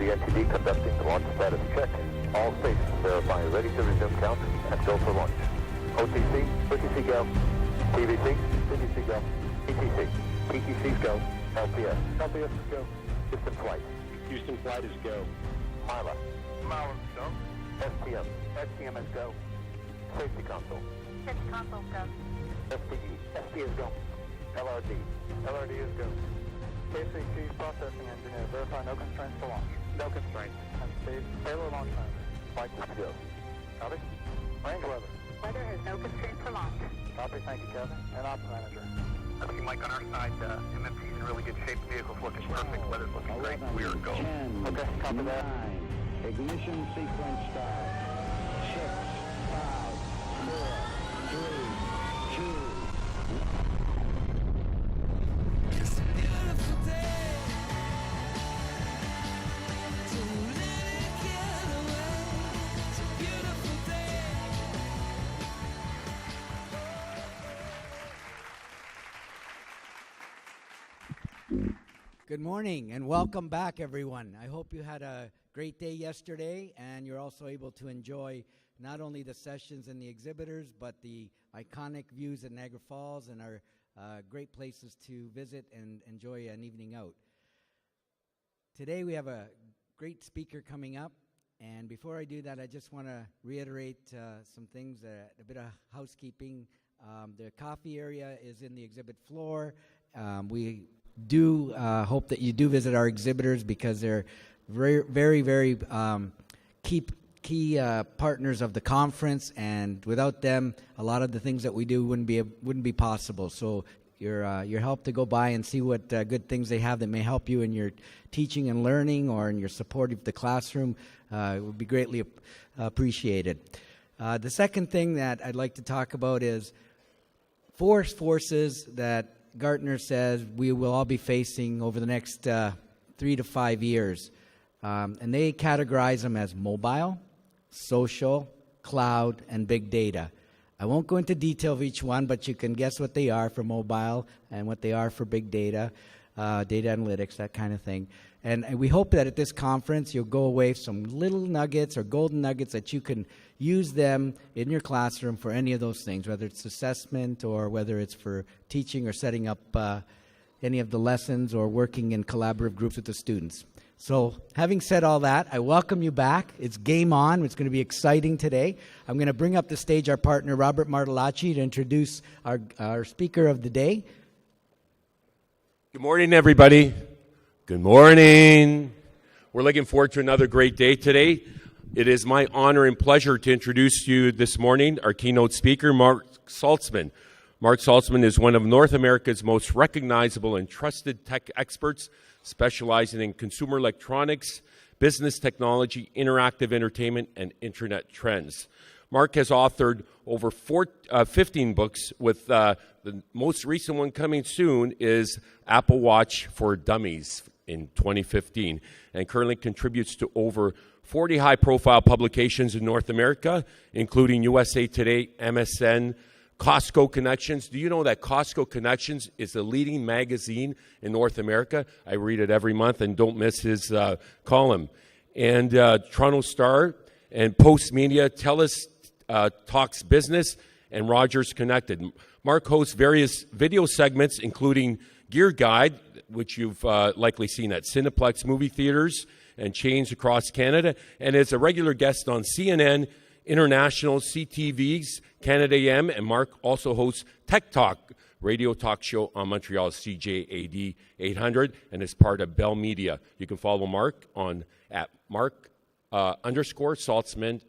the NTD conducting the launch status check. All stations verifying ready to resume count and go for launch. OTC, OTC go. TVC, TVC go. ETC, ETC's go. LPS, LPS is go. Houston flight. Houston flight is go. Mila. Mila is go. STM, STM is go. Safety console. Safety console go. SPE, SPE is go. LRD, LRD is go. KCC processing engineer, verify no constraints to launch. No constraints. And Steve, payload launch manager. Flight is go. Copy? Range weather. Weather has no constraints for launch. Copy, thank you, Kevin. And ops manager. Looking like on our side, MMP's in really good shape. Vehicle's looking perfect. Weather's looking great. We are go. 10, Okay, copy that. 9, ignition sequence start. 6, 5, 4, 3, 2, It's a beautiful day to let it get away. It's a beautiful day. Good morning and welcome back, everyone. I hope you had a great day yesterday and you're also able to enjoy not only the sessions and the exhibitors, but the iconic views at Niagara Falls and our great places to visit and enjoy an evening out. Today we have a great speaker coming up, and before I do that, I just want to reiterate some things, a bit of housekeeping. The coffee area is in the exhibit floor. We do hope that you do visit our exhibitors because they're very key partners of the conference, and without them, a lot of the things that we do wouldn't be possible. So your help to go by and see what good things they have that may help you in your teaching and learning or in your support of the classroom would be greatly appreciated. The second thing that I'd like to talk about is four forces that Gartner says we will all be facing over the next 3 to 5 years. And they categorize them as mobile, social, cloud, and big data. I won't go into detail of each one, but you can guess what they are for mobile and what they are for big data, data analytics, that kind of thing. And we hope that at this conference you'll go away with some little nuggets or golden nuggets that you can use them in your classroom for any of those things, whether it's assessment or whether it's for teaching or setting up any of the lessons or working in collaborative groups with the students. So having said all that, I welcome you back. It's game on. It's going to be exciting today. I'm going to bring up the stage our partner, Robert Martellacci, to introduce our speaker of the day. Good morning, everybody. Good morning. We're looking forward to another great day today. It is my honor and pleasure to introduce to you this morning our keynote speaker, Marc Saltzman. Marc Saltzman is one of North America's most recognizable and trusted tech experts, specializing in consumer electronics, business technology, interactive entertainment, and internet trends. Marc has authored over 15 books, with the most recent one coming soon is Apple Watch for Dummies in 2015, and currently contributes to over 40 high-profile publications in North America, including USA Today, MSN, Costco Connections. Do you know that Costco Connections is the leading magazine in North America? I read it every month and don't miss his column. And Toronto Star and Post Media, TELUS Talks Business, and Rogers Connected. Marc hosts various video segments, including Gear Guide, which you've likely seen at Cineplex movie theaters and chains across Canada, and is a regular guest on CNN, International, CTV's Canada AM, and Marc also hosts Tech Talk, radio talk show on Montreal's CJAD 800, and is part of Bell Media. You can follow Marc at Marc_Saltzman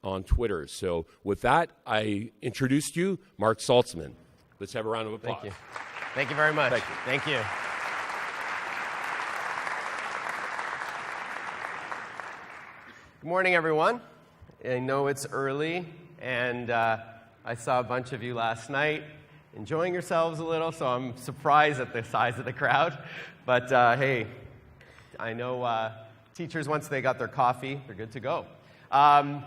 on Twitter. So with that, I introduced you, Marc Saltzman. Let's have a round of applause. Thank you. Thank you very much. Thank you. Thank you. Good morning, everyone. I know it's early, and I saw a bunch of you last night enjoying yourselves a little, so I'm surprised at the size of the crowd. But hey, I know teachers, once they got their coffee, they're good to go. So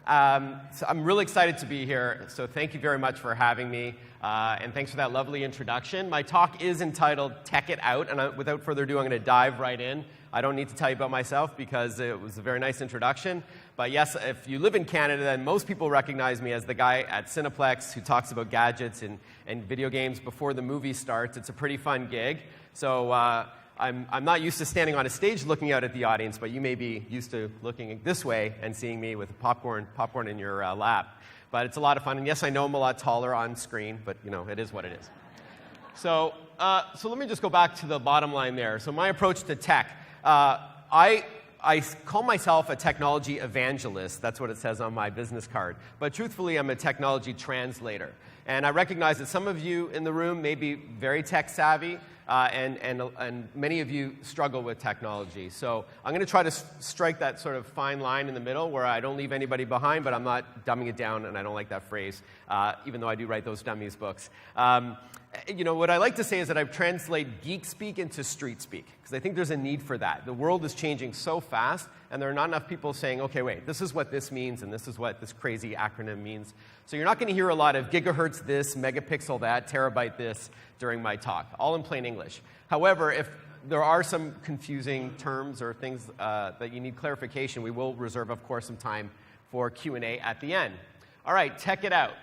I'm really excited to be here, so thank you very much for having me, and thanks for that lovely introduction. My talk is entitled Tech It Out, and without further ado, I'm going to dive right in. I don't need to tell you about myself because it was a very nice introduction. But yes, if you live in Canada, then most people recognize me as the guy at Cineplex who talks about gadgets and video games before the movie starts. It's a pretty fun gig. So I'm not used to standing on a stage looking out at the audience, but you may be used to looking this way and seeing me with popcorn in your lap. But it's a lot of fun. And yes, I know I'm a lot taller on screen, but it is what it is. So let me just go back to the bottom line there. So my approach to tech, I call myself a technology evangelist. That's what it says on my business card. But truthfully, I'm a technology translator. And I recognize that some of you in the room may be very tech savvy, and many of you struggle with technology. So I'm going to try to strike that sort of fine line in the middle where I don't leave anybody behind, but I'm not dumbing it down, and I don't like that phrase, even though I do write those dummies books. What I like to say is that I translate geek speak into street speak, because I think there's a need for that. The world is changing so fast, and there are not enough people saying, okay, wait, this is what this means, and this is what this crazy acronym means. So you're not going to hear a lot of gigahertz this, megapixel that, terabyte this during my talk, all in plain English. However, if there are some confusing terms or things that you need clarification, we will reserve, of course, some time for Q&A at the end. All right, tech it out.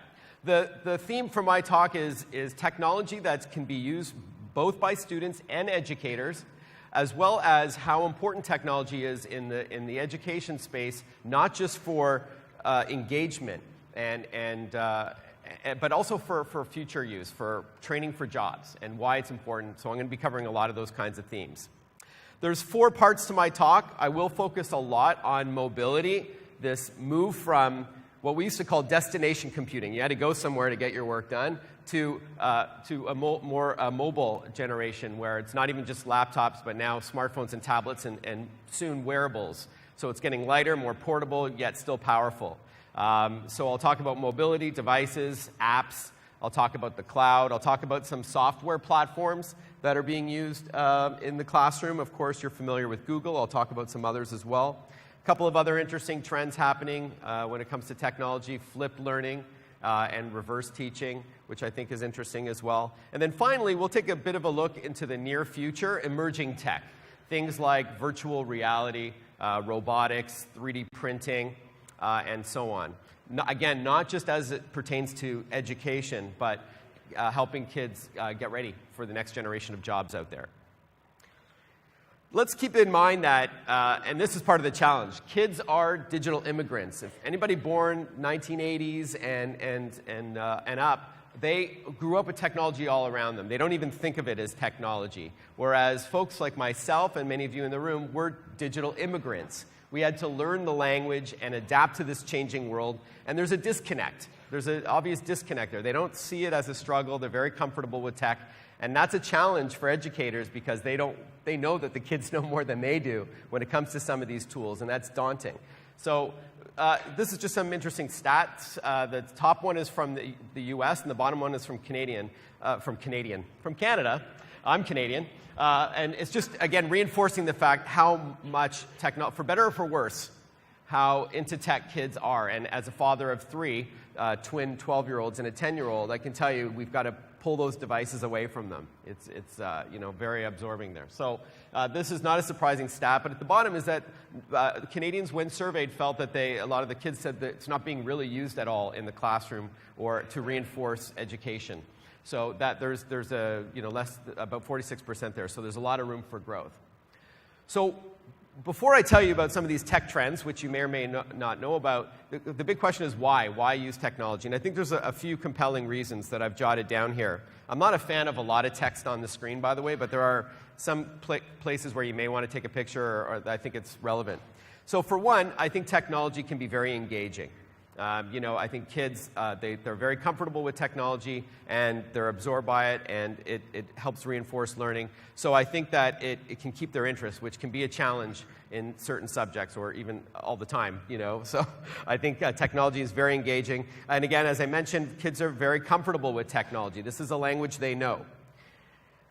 The theme for my talk is technology that can be used both by students and educators, as well as how important technology is in the education space, not just for engagement, but also for future use, for training for jobs, and why it's important. So I'm going to be covering a lot of those kinds of themes. There's 4 parts to my talk. I will focus a lot on mobility, this move from what we used to call destination computing. You had to go somewhere to get your work done, to a more mobile generation where it's not even just laptops, but now smartphones and tablets and soon wearables. So it's getting lighter, more portable, yet still powerful. So I'll talk about mobility, devices, apps. I'll talk about the cloud. I'll talk about some software platforms that are being used in the classroom. Of course, you're familiar with Google. I'll talk about some others as well. A couple of other interesting trends happening when it comes to technology, flipped learning and reverse teaching, which I think is interesting as well. And then finally, we'll take a bit of a look into the near future, emerging tech. Things like virtual reality, robotics, 3D printing, and so on. Again, not just as it pertains to education, but helping kids get ready for the next generation of jobs out there. Let's keep in mind that, and this is part of the challenge, kids are digital immigrants. If anybody born 1980s and up, they grew up with technology all around them. They don't even think of it as technology. Whereas folks like myself and many of you in the room, we're digital immigrants. We had to learn the language and adapt to this changing world, and there's a disconnect. There's an obvious disconnect there. They don't see it as a struggle. They're very comfortable with tech, and that's a challenge for educators because they know that the kids know more than they do when it comes to some of these tools, and that's daunting. So this is just some interesting stats. The top one is from the U.S., and the bottom one is from Canada. I'm Canadian. And it's just, again, reinforcing the fact how much for better or for worse, how into tech kids are. And as a father of 3, twin 12-year-olds and a 10-year-old, I can tell you we've got to pull those devices away from them. It's very absorbing there. So this is not a surprising stat, but at the bottom is that Canadians, when surveyed, felt that a lot of the kids said that it's not being really used at all in the classroom or to reinforce education. So that there's about 46% there. So there's a lot of room for growth. So before I tell you about some of these tech trends, which you may or may not know about, the big question is why? Why use technology? And I think there's a few compelling reasons that I've jotted down here. I'm not a fan of a lot of text on the screen, by the way, but there are some places where you may want to take a picture or I think it's relevant. So for one, I think technology can be very engaging. I think kids, they're very comfortable with technology, and they're absorbed by it, and it helps reinforce learning. So I think that it can keep their interest, which can be a challenge in certain subjects, or even all the time, So I think technology is very engaging. And again, as I mentioned, kids are very comfortable with technology. This is a language they know.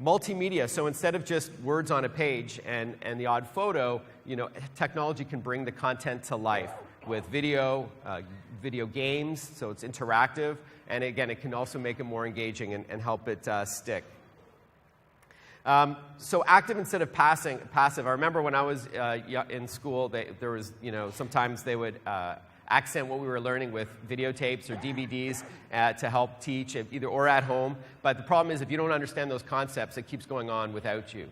Multimedia, so instead of just words on a page and the odd photo, technology can bring the content to life with video games, so it's interactive, and again, it can also make it more engaging and help it stick. So active instead of passive. I remember when I was in school, there was, sometimes they would accent what we were learning with videotapes or DVDs to help teach, either or at home. But the problem is if you don't understand those concepts, it keeps going on without you,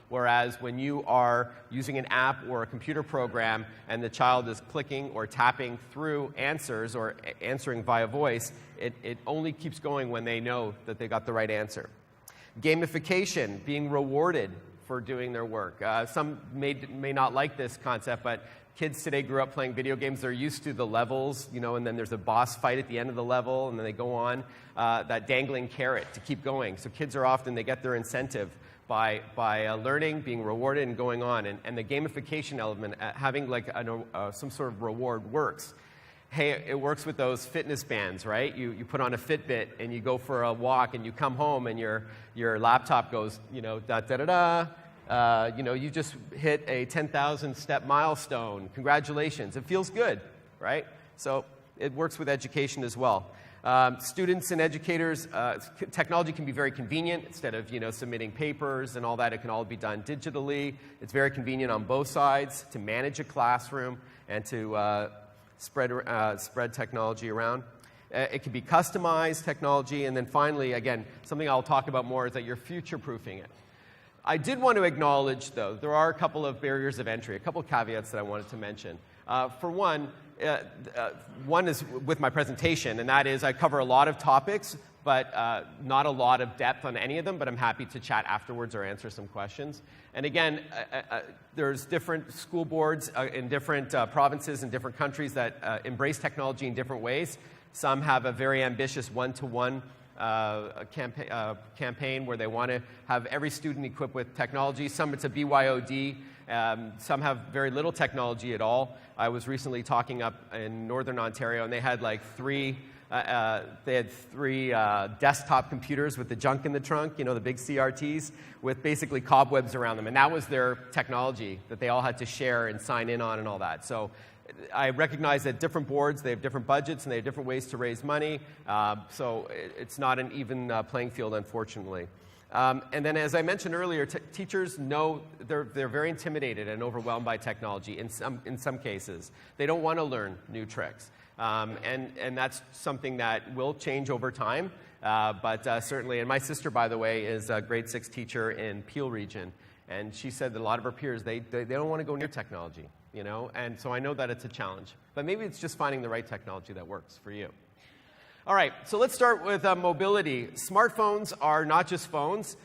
Whereas when you are using an app or a computer program and the child is clicking or tapping through answers or answering via voice, it only keeps going when they know that they got the right answer. Gamification, being rewarded for doing their work. Some may not like this concept, but kids today grew up playing video games. They're used to the levels, and then there's a boss fight at the end of the level, and then they go on, that dangling carrot to keep going. So kids are often, they get their incentive by learning, being rewarded, and going on. And the gamification element, having like some sort of reward works. Hey, it works with those fitness bands, right? You put on a Fitbit and you go for a walk and you come home and your laptop goes, da-da-da-da. You just hit a 10,000 step milestone. Congratulations. It feels good, right? So it works with education as well. Students and educators, technology can be very convenient. Instead of submitting papers and all that, it can all be done digitally. It's very convenient on both sides to manage a classroom and to spread technology around. It can be customized technology. And then finally, again, something I'll talk about more is that you're future-proofing it. I did want to acknowledge, though, there are a couple of barriers of entry, a couple of caveats that I wanted to mention. For one is with my presentation, and that is I cover a lot of topics, but not a lot of depth on any of them, but I'm happy to chat afterwards or answer some questions. And again, there's different school boards in different provinces and different countries that embrace technology in different ways. Some have a very ambitious one-to-one campaign where they want to have every student equipped with technology. Some it's a BYOD. Some have very little technology at all. I was recently talking up in Northern Ontario, and they had like three desktop computers with the junk in the trunk, the big CRTs, with basically cobwebs around them. And that was their technology that they all had to share and sign in on and all that. So I recognize that different boards, they have different budgets, and they have different ways to raise money. So it's not an even playing field, unfortunately. And then, as I mentioned earlier, teachers know they're very intimidated and overwhelmed by technology in some cases. They don't want to learn new tricks. And that's something that will change over time. But certainly, and my sister, by the way, is a grade 6 teacher in Peel region. And she said that a lot of her peers, they don't want to go near technology, And so I know that it's a challenge. But maybe it's just finding the right technology that works for you. All right, so let's start with mobility. Smartphones are not just phones,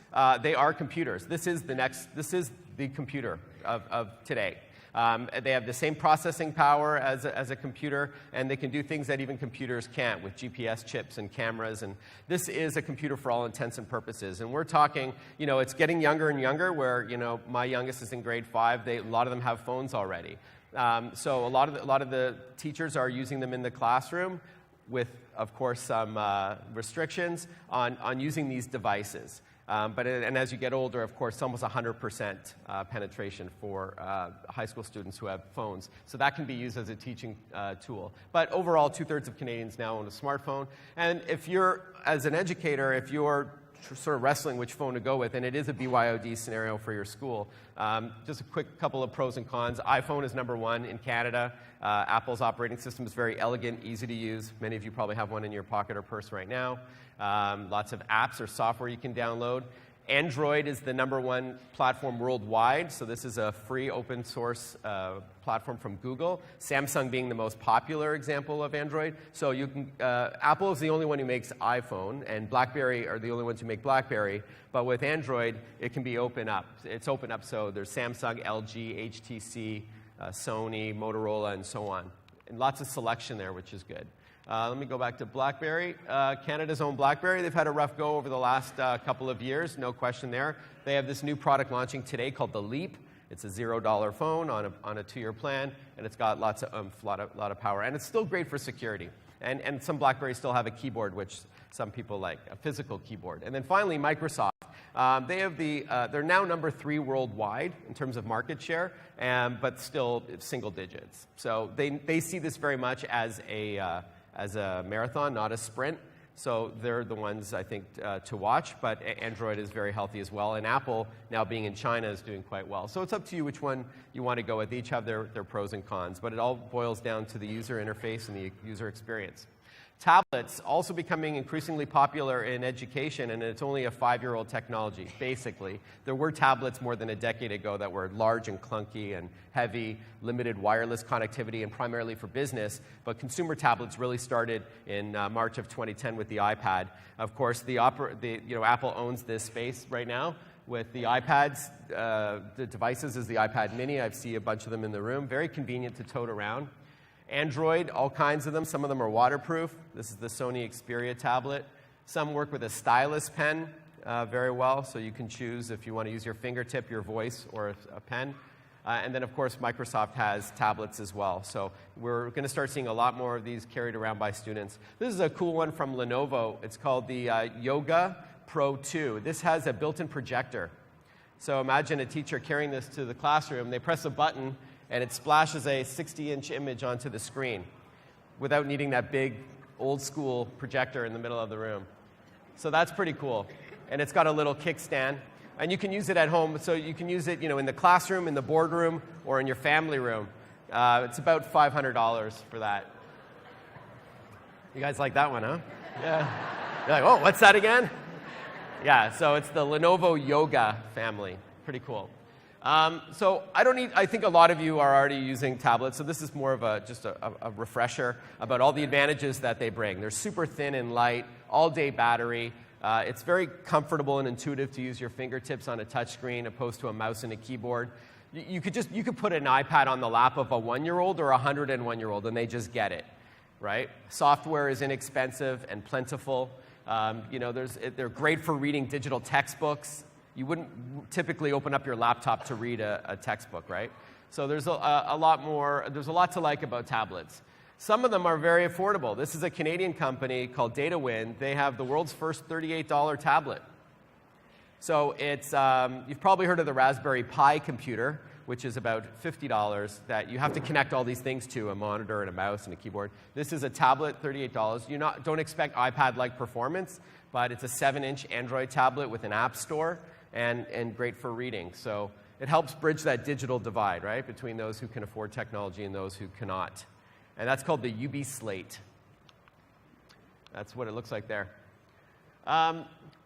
they are computers. This is the computer of today. They have the same processing power as a computer, and they can do things that even computers can't with GPS chips and cameras. And this is a computer for all intents and purposes. And we're talking, it's getting younger and younger, where, my youngest is in grade 5. A lot of them have phones already. So a lot of the teachers are using them in the classroom with, of course, some restrictions on using these devices. And as you get older, of course, it's almost 100% penetration for high school students who have phones. So that can be used as a teaching tool. But overall, 2/3 of Canadians now own a smartphone. And if you're, as an educator, if you're sort of wrestling which phone to go with, and it is a BYOD scenario for your school, just a quick couple of pros and cons. iPhone is #1 in Canada. Apple's operating system is very elegant, easy to use. Many of you probably have one in your pocket or purse right now. Lots of apps or software you can download. Android is the #1 platform worldwide, so this is a free open source platform from Google. Samsung being the most popular example of Android. So you can, Apple is the only one who makes iPhone, and BlackBerry are the only ones who make BlackBerry. But with Android, it can be open up. It's open up, so there's Samsung, LG, HTC, Sony, Motorola, and so on. And lots of selection there, which is good. Let me go back to BlackBerry. Canada's own BlackBerry, they've had a rough go over the last couple of years, no question there. They have this new product launching today called the Leap. It's a $0 phone on a 2-year plan, and it's got lot of power. And it's still great for security. And some BlackBerries still have a keyboard, which some people like, a physical keyboard. And then finally, Microsoft. They have they're now #3 worldwide in terms of market share, but still single digits. So they see this very much as a marathon, not a sprint. So they're the ones, I think, to watch. But Android is very healthy as well. And Apple, now being in China, is doing quite well. So it's up to you which one you want to go with. Each have their pros and cons. But it all boils down to the user interface and the user experience. Tablets also becoming increasingly popular in education, and it's only a 5-year-old technology, basically. There were tablets more than a decade ago that were large and clunky and heavy, limited wireless connectivity, and primarily for business. But consumer tablets really started in March of 2010 with the iPad. Of course, Apple owns this space right now with the iPads. The devices is the iPad mini. I see a bunch of them in the room. Very convenient to tote around. Android, all kinds of them. Some of them are waterproof. This is the Sony Xperia tablet. Some work with a stylus pen very well, so you can choose if you want to use your fingertip, your voice, or a pen. And then, of course, Microsoft has tablets as well. So we're going to start seeing a lot more of these carried around by students. This is a cool one from Lenovo. It's called the Yoga Pro 2. This has a built-in projector. So imagine a teacher carrying this to the classroom. They press a button, and it splashes a 60-inch image onto the screen without needing that big, old-school projector in the middle of the room. So that's pretty cool. And it's got a little kickstand. And you can use it at home. So you can use it, in the classroom, in the boardroom, or in your family room. It's about $500 for that. You guys like that one, huh? Yeah. You're like, oh, what's that again? Yeah, so it's the Lenovo Yoga family. Pretty cool. So I think a lot of you are already using tablets, so this is more of just a refresher about all the advantages that they bring. They're super thin and light, all-day battery. It's very comfortable and intuitive to use your fingertips on a touchscreen opposed to a mouse and a keyboard. You could put an iPad on the lap of a 1-year-old or a 101-year-old, and they just get it, right? Software is inexpensive and plentiful. They're great for reading digital textbooks. You wouldn't typically open up your laptop to read a textbook, right? So there's a lot to like about tablets. Some of them are very affordable. This is a Canadian company called DataWin. They have the world's first $38 tablet. So it's, you've probably heard of the Raspberry Pi computer, which is about $50 that you have to connect all these things to, a monitor and a mouse and a keyboard. This is a tablet, $38. Don't expect iPad-like performance, but it's a 7-inch Android tablet with an app store. And great for reading. So it helps bridge that digital divide, right, between those who can afford technology and those who cannot. And that's called the UB Slate. That's what it looks like there.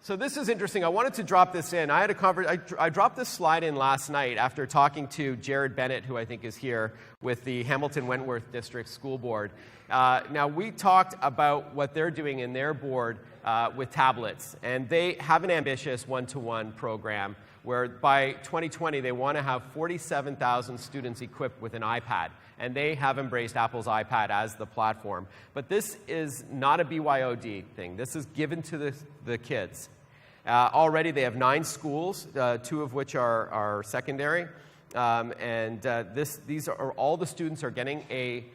So this is interesting. I wanted to drop this in. I dropped this slide in last night after talking to Jared Bennett, who I think is here, with the Hamilton Wentworth District School Board. Now, we talked about what they're doing in their board with tablets. And they have an ambitious one-to-one program where by 2020, they want to have 47,000 students equipped with an iPad. And they have embraced Apple's iPad as the platform. But this is not a BYOD thing. This is given to the kids. Already, they have 9 schools, 2 of which are secondary. These are all the students are getting a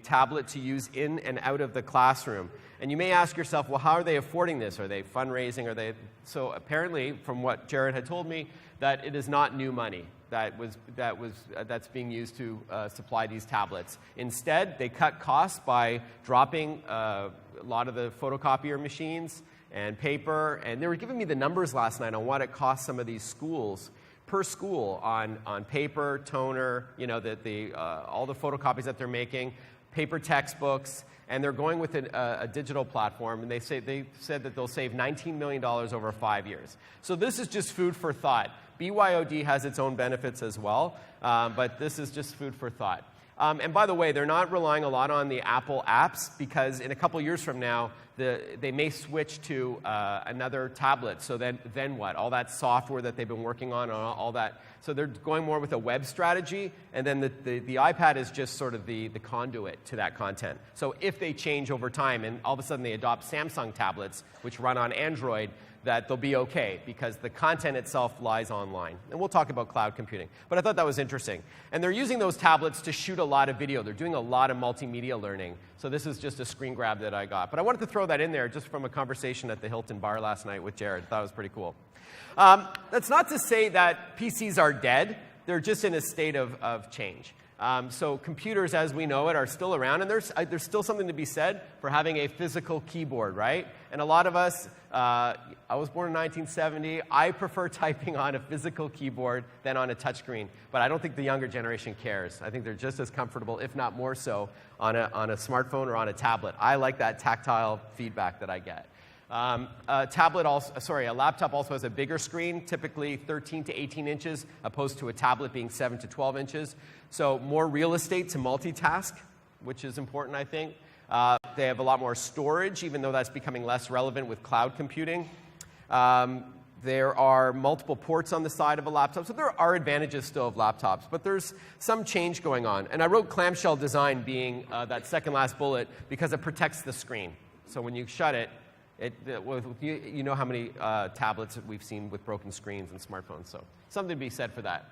tablet to use in and out of the classroom. And you may ask yourself, well, how are they affording this? Are they fundraising? So apparently, from what Jared had told me, that it is not new money that's being used to supply these tablets. Instead, they cut costs by dropping a lot of the photocopier machines and paper. And they were giving me the numbers last night on what it costs some of these schools per school on paper, toner, all the photocopies that they're making, paper textbooks, and they're going with a digital platform, and they said that they'll save $19 million over 5 years. So this is just food for thought. BYOD has its own benefits as well, but this is just food for thought. And by the way, they're not relying a lot on the Apple apps because in a couple years from now, they may switch to another tablet. So then what? All that software that they've been working on, all that. So they're going more with a web strategy, and then the iPad is just sort of the conduit to that content. So if they change over time and all of a sudden they adopt Samsung tablets, which run on Android, that they'll be okay because the content itself lies online. And we'll talk about cloud computing. But I thought that was interesting. And they're using those tablets to shoot a lot of video. They're doing a lot of multimedia learning. So this is just a screen grab that I got. But I wanted to throw that in there just from a conversation at the Hilton Bar last night with Jared. I thought it was pretty cool. That's not to say that PCs are dead. They're just in a state of change. So computers, as we know it, are still around, and there's still something to be said for having a physical keyboard, right? And a lot of us, I was born in 1970, I prefer typing on a physical keyboard than on a touchscreen, but I don't think the younger generation cares. I think they're just as comfortable, if not more so, on a smartphone or on a tablet. I like that tactile feedback that I get. A laptop also has a bigger screen, typically 13 to 18 inches, opposed to a tablet being 7 to 12 inches. So more real estate to multitask, which is important, I think. They have a lot more storage, even though that's becoming less relevant with cloud computing. There are multiple ports on the side of a laptop, so there are advantages still of laptops, but there's some change going on. And I wrote clamshell design being that second last bullet because it protects the screen. So when you shut it, you know how many tablets we've seen with broken screens and smartphones, so something to be said for that.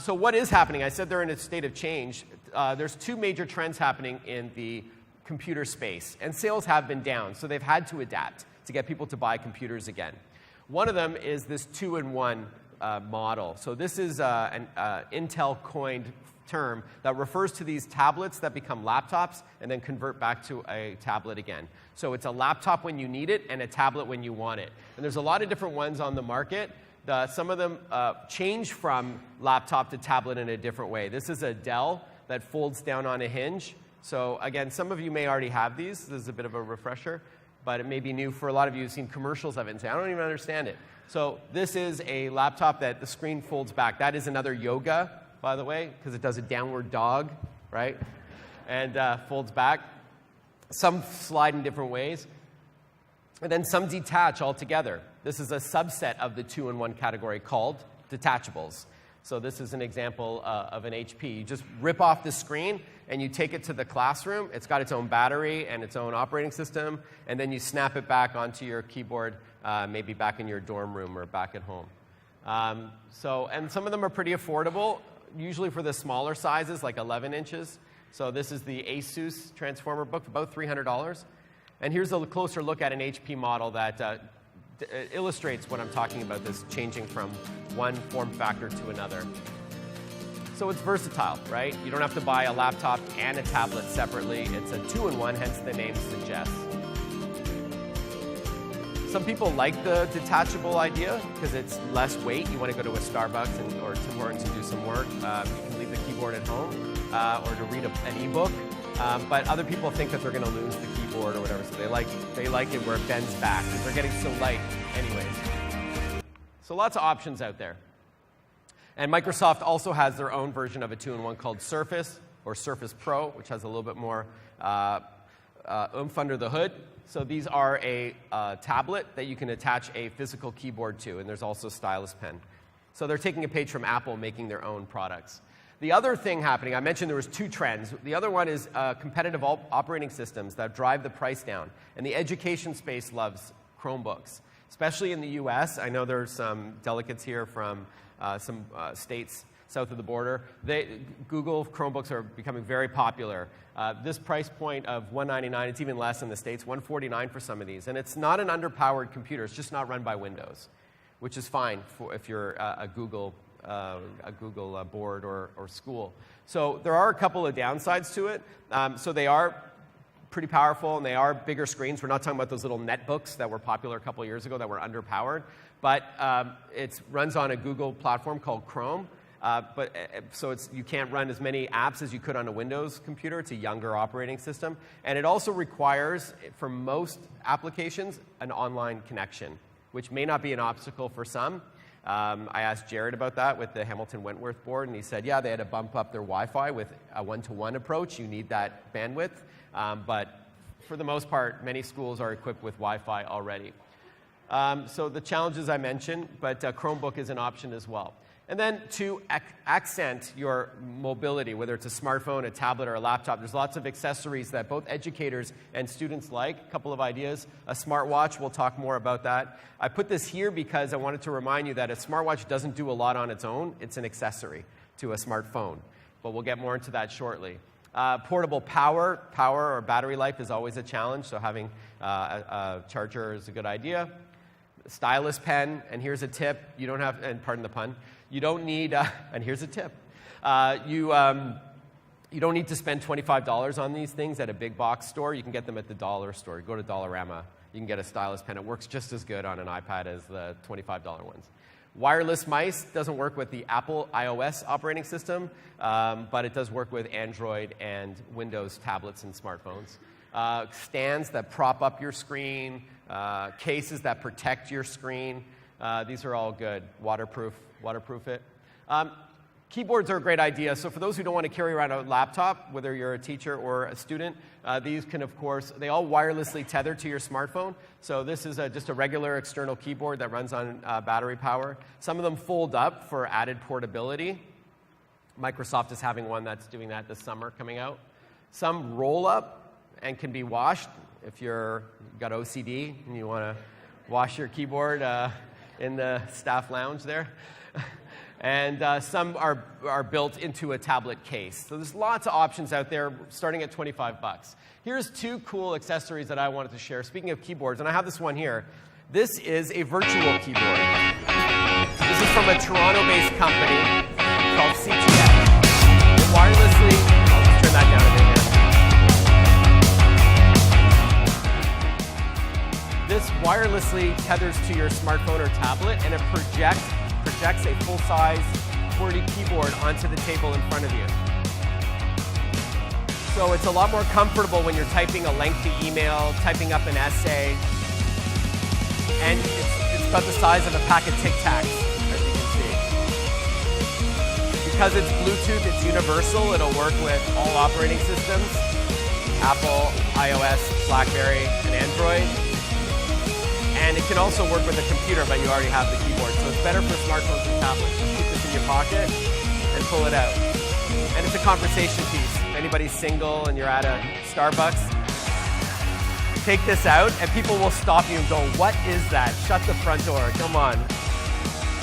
So what is happening? I said they're in a state of change. There's two major trends happening in the computer space, and sales have been down, so they've had to adapt to get people to buy computers again. One of them is this 2-in-1 model. So this is an Intel-coined term that refers to these tablets that become laptops and then convert back to a tablet again. So it's a laptop when you need it and a tablet when you want it. And there's a lot of different ones on the market. Some of them change from laptop to tablet in a different way. This is a Dell that folds down on a hinge. So again, some of you may already have these. This is a bit of a refresher, but it may be new for a lot of you who've seen commercials of it and say, I don't even understand it. So this is a laptop that the screen folds back. That is another Yoga, by the way, because it does a downward dog, right? And folds back. Some slide in different ways. And then some detach altogether. This is a subset of the 2-in-1 category called detachables. So this is an example of an HP. You just rip off the screen and you take it to the classroom. It's got its own battery and its own operating system, and then you snap it back onto your keyboard, maybe back in your dorm room or back at home. And some of them are pretty affordable, usually for the smaller sizes, like 11 inches. So this is the Asus Transformer book, about $300. And here's a closer look at an HP model that illustrates what I'm talking about, this changing from one form factor to another. So it's versatile, right? You don't have to buy a laptop and a tablet separately. It's a 2-in-1, hence the name suggests. Some people like the detachable idea because it's less weight. You want to go to a Starbucks or Tim Hortons and do some work. You can leave the keyboard at home or to read an ebook. But other people think that they're going to lose the keyboard or whatever, so they like it where it bends back because they're getting so light anyways. So lots of options out there. And Microsoft also has their own version of a 2-in-1 called Surface or Surface Pro, which has a little bit more oomph under the hood. So these are a tablet that you can attach a physical keyboard to, and there's also a stylus pen. So they're taking a page from Apple, making their own products. The other thing happening, I mentioned there was two trends. The other one is competitive operating systems that drive the price down. And the education space loves Chromebooks, especially in the US. I know there's some delegates here from some states south of the border. Google Chromebooks are becoming very popular. This price point of $199, it's even less in the States, $149 for some of these. And it's not an underpowered computer. It's just not run by Windows, which is fine if you're a Google board or school. So there are a couple of downsides to it. So they are pretty powerful, and they are bigger screens. We're not talking about those little netbooks that were popular a couple of years ago that were underpowered. But it runs on a Google platform called Chrome. So you can't run as many apps as you could on a Windows computer. It's a younger operating system. And it also requires, for most applications, an online connection, which may not be an obstacle for some. I asked Jared about that with the Hamilton Wentworth board, and he said, yeah, they had to bump up their Wi-Fi with a one-to-one approach. You need that bandwidth. But for the most part, many schools are equipped with Wi-Fi already. So the challenges I mentioned, but Chromebook is an option as well. And then to accent your mobility, whether it's a smartphone, a tablet, or a laptop, there's lots of accessories that both educators and students like. A couple of ideas. A smartwatch, we'll talk more about that. I put this here because I wanted to remind you that a smartwatch doesn't do a lot on its own. It's an accessory to a smartphone. But we'll get more into that shortly. Portable power or battery life is always a challenge, so having a charger is a good idea. Stylus pen, and here's a tip. You don't have, and pardon the pun, you don't need, and here's a tip. You don't need to spend $25 on these things at a big box store. You can get them at the dollar store. You go to Dollarama, you can get a stylus pen. It works just as good on an iPad as the $25 ones. Wireless mice doesn't work with the Apple iOS operating system, but it does work with Android and Windows tablets and smartphones. Stands that prop up your screen, cases that protect your screen. These are all good. Waterproof it. Keyboards are a great idea. So for those who don't want to carry around a laptop, whether you're a teacher or a student, these can, of course, they all wirelessly tether to your smartphone. So this is just a regular external keyboard that runs on battery power. Some of them fold up for added portability. Microsoft is having one that's doing that this summer coming out. Some roll up and can be washed if you've got OCD and you want to wash your keyboard in the staff lounge there. And some are built into a tablet case. So there's lots of options out there, starting at $25. Here's two cool accessories that I wanted to share. Speaking of keyboards, and I have this one here. This is a virtual keyboard. This is from a Toronto-based company called CTX. It wirelessly, I'll just turn that down a bit here. This wirelessly tethers to your smartphone or tablet, and it projects a full-size QWERTY keyboard onto the table in front of you. So it's a lot more comfortable when you're typing a lengthy email, typing up an essay, and it's about the size of a pack of Tic Tacs, as you can see. Because it's Bluetooth, it's universal, it'll work with all operating systems, Apple, iOS, BlackBerry, and Android. And it can also work with a computer, but you already have the keyboard. So it's better for smartphones and tablets. Just keep this in your pocket and pull it out. And it's a conversation piece. If anybody's single and you're at a Starbucks, take this out and people will stop you and go, "What is that? Shut the front door, come on."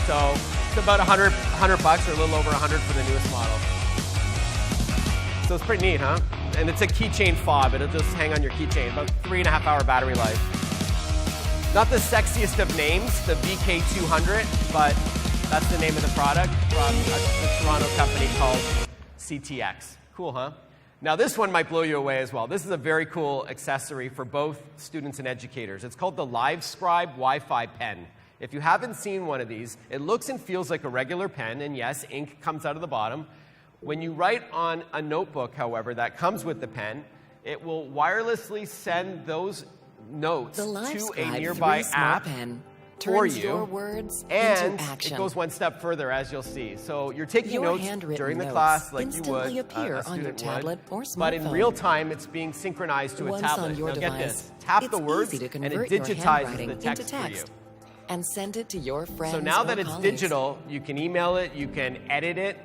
So it's about $100 or a little over 100 for the newest model. So it's pretty neat, huh? And it's a keychain fob. It'll just hang on your keychain. About 3.5 hour battery life. Not the sexiest of names, the VK200, but that's the name of the product from a Toronto company called CTX. Cool, huh? Now this one might blow you away as well. This is a very cool accessory for both students and educators. It's called the LiveScribe Wi-Fi pen. If you haven't seen one of these, it looks and feels like a regular pen, and yes, ink comes out of the bottom. When you write on a notebook, however, that comes with the pen, it will wirelessly send those notes to a nearby app for you, your words and into action. It goes one step further, as you'll see. So you're taking Your notes handwritten during the notes class like you instantly would appear a on your student tablet or but in smartphone. real time, it's being synchronized to a Once tablet. on your Now get device, this: tap it's the words, easy to and it convert your digitizes handwriting the text into for you. text and send it to your friends So now or that it's colleagues. digital, you can email it, you can edit it,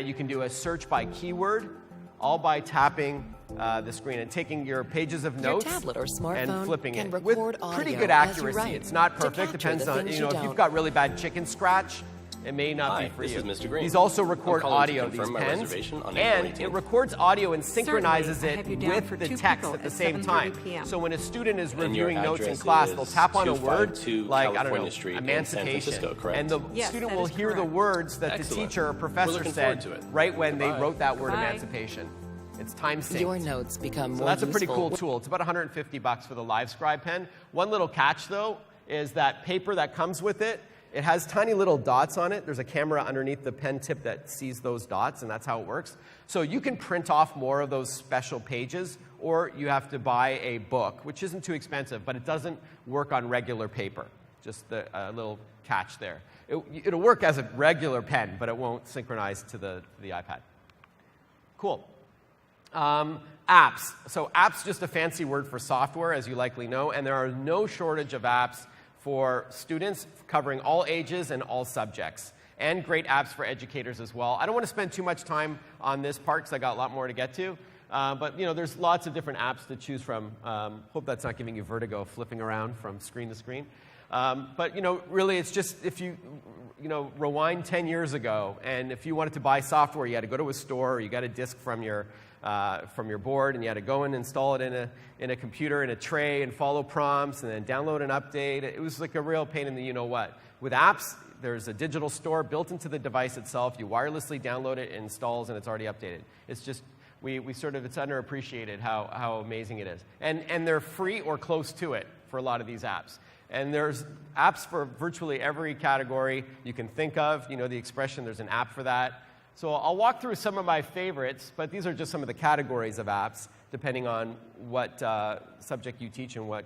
you can do a search by keyword, all by tapping the screen and taking your pages of notes Your tablet or smartphone and flipping can it with record pretty audio good as you accuracy. write It's not to perfect. capture Depends the on things if you you've don't. got really bad chicken scratch, it may not Hi, be for this you. is Mr. Green. These also I'm record calling to audio. These confirm my pens, reservation on and April it 18th. records audio and synchronizes Certainly. I have you it down with for the two text people at the at same 7:30 time. p.m. So when a student is And your reviewing notes in address class, is they'll tap on a word 252 like, I don't California know, Street in San emancipation, Francisco, correct? and the Yes, student that will is hear the correct. words that Excellent. the teacher or We're professor looking said forward to it. right when they Goodbye. wrote that word Goodbye. emancipation. It's time synced. Your notes become So more that's a pretty useful. cool tool. It's about $150 for the LiveScribe pen. One little catch, though, is that paper that comes with it, it has tiny little dots on it. There's a camera underneath the pen tip that sees those dots, and that's how it works. So you can print off more of those special pages, or you have to buy a book, which isn't too expensive, but it doesn't work on regular paper. Just a little catch there. It'll work as a regular pen, but it won't synchronize to the iPad. Cool. Apps. So apps, just a fancy word for software, as you likely know, and there are no shortage of apps for students covering all ages and all subjects, and great apps for educators as well. I don't want to spend too much time on this part because I got a lot more to get to, but there's lots of different apps to choose from. Hope that's not giving you vertigo flipping around from screen to screen. But really, it's just if you rewind 10 years ago, and if you wanted to buy software, you had to go to a store, or you got a disk from your board, and you had to go and install it in a computer in a tray and follow prompts and then download and update. It was like a real pain in the you-know-what. With apps, There's a digital store built into the device itself. You wirelessly download it, it installs, and it's already updated. It's just, we sort of, it's underappreciated how amazing it is. And they're free or close to it for a lot of these apps. And there's apps for virtually every category you can think of. You know the expression, there's an app for that. So I'll walk through some of my favorites, but these are just some of the categories of apps, depending on what subject you teach and what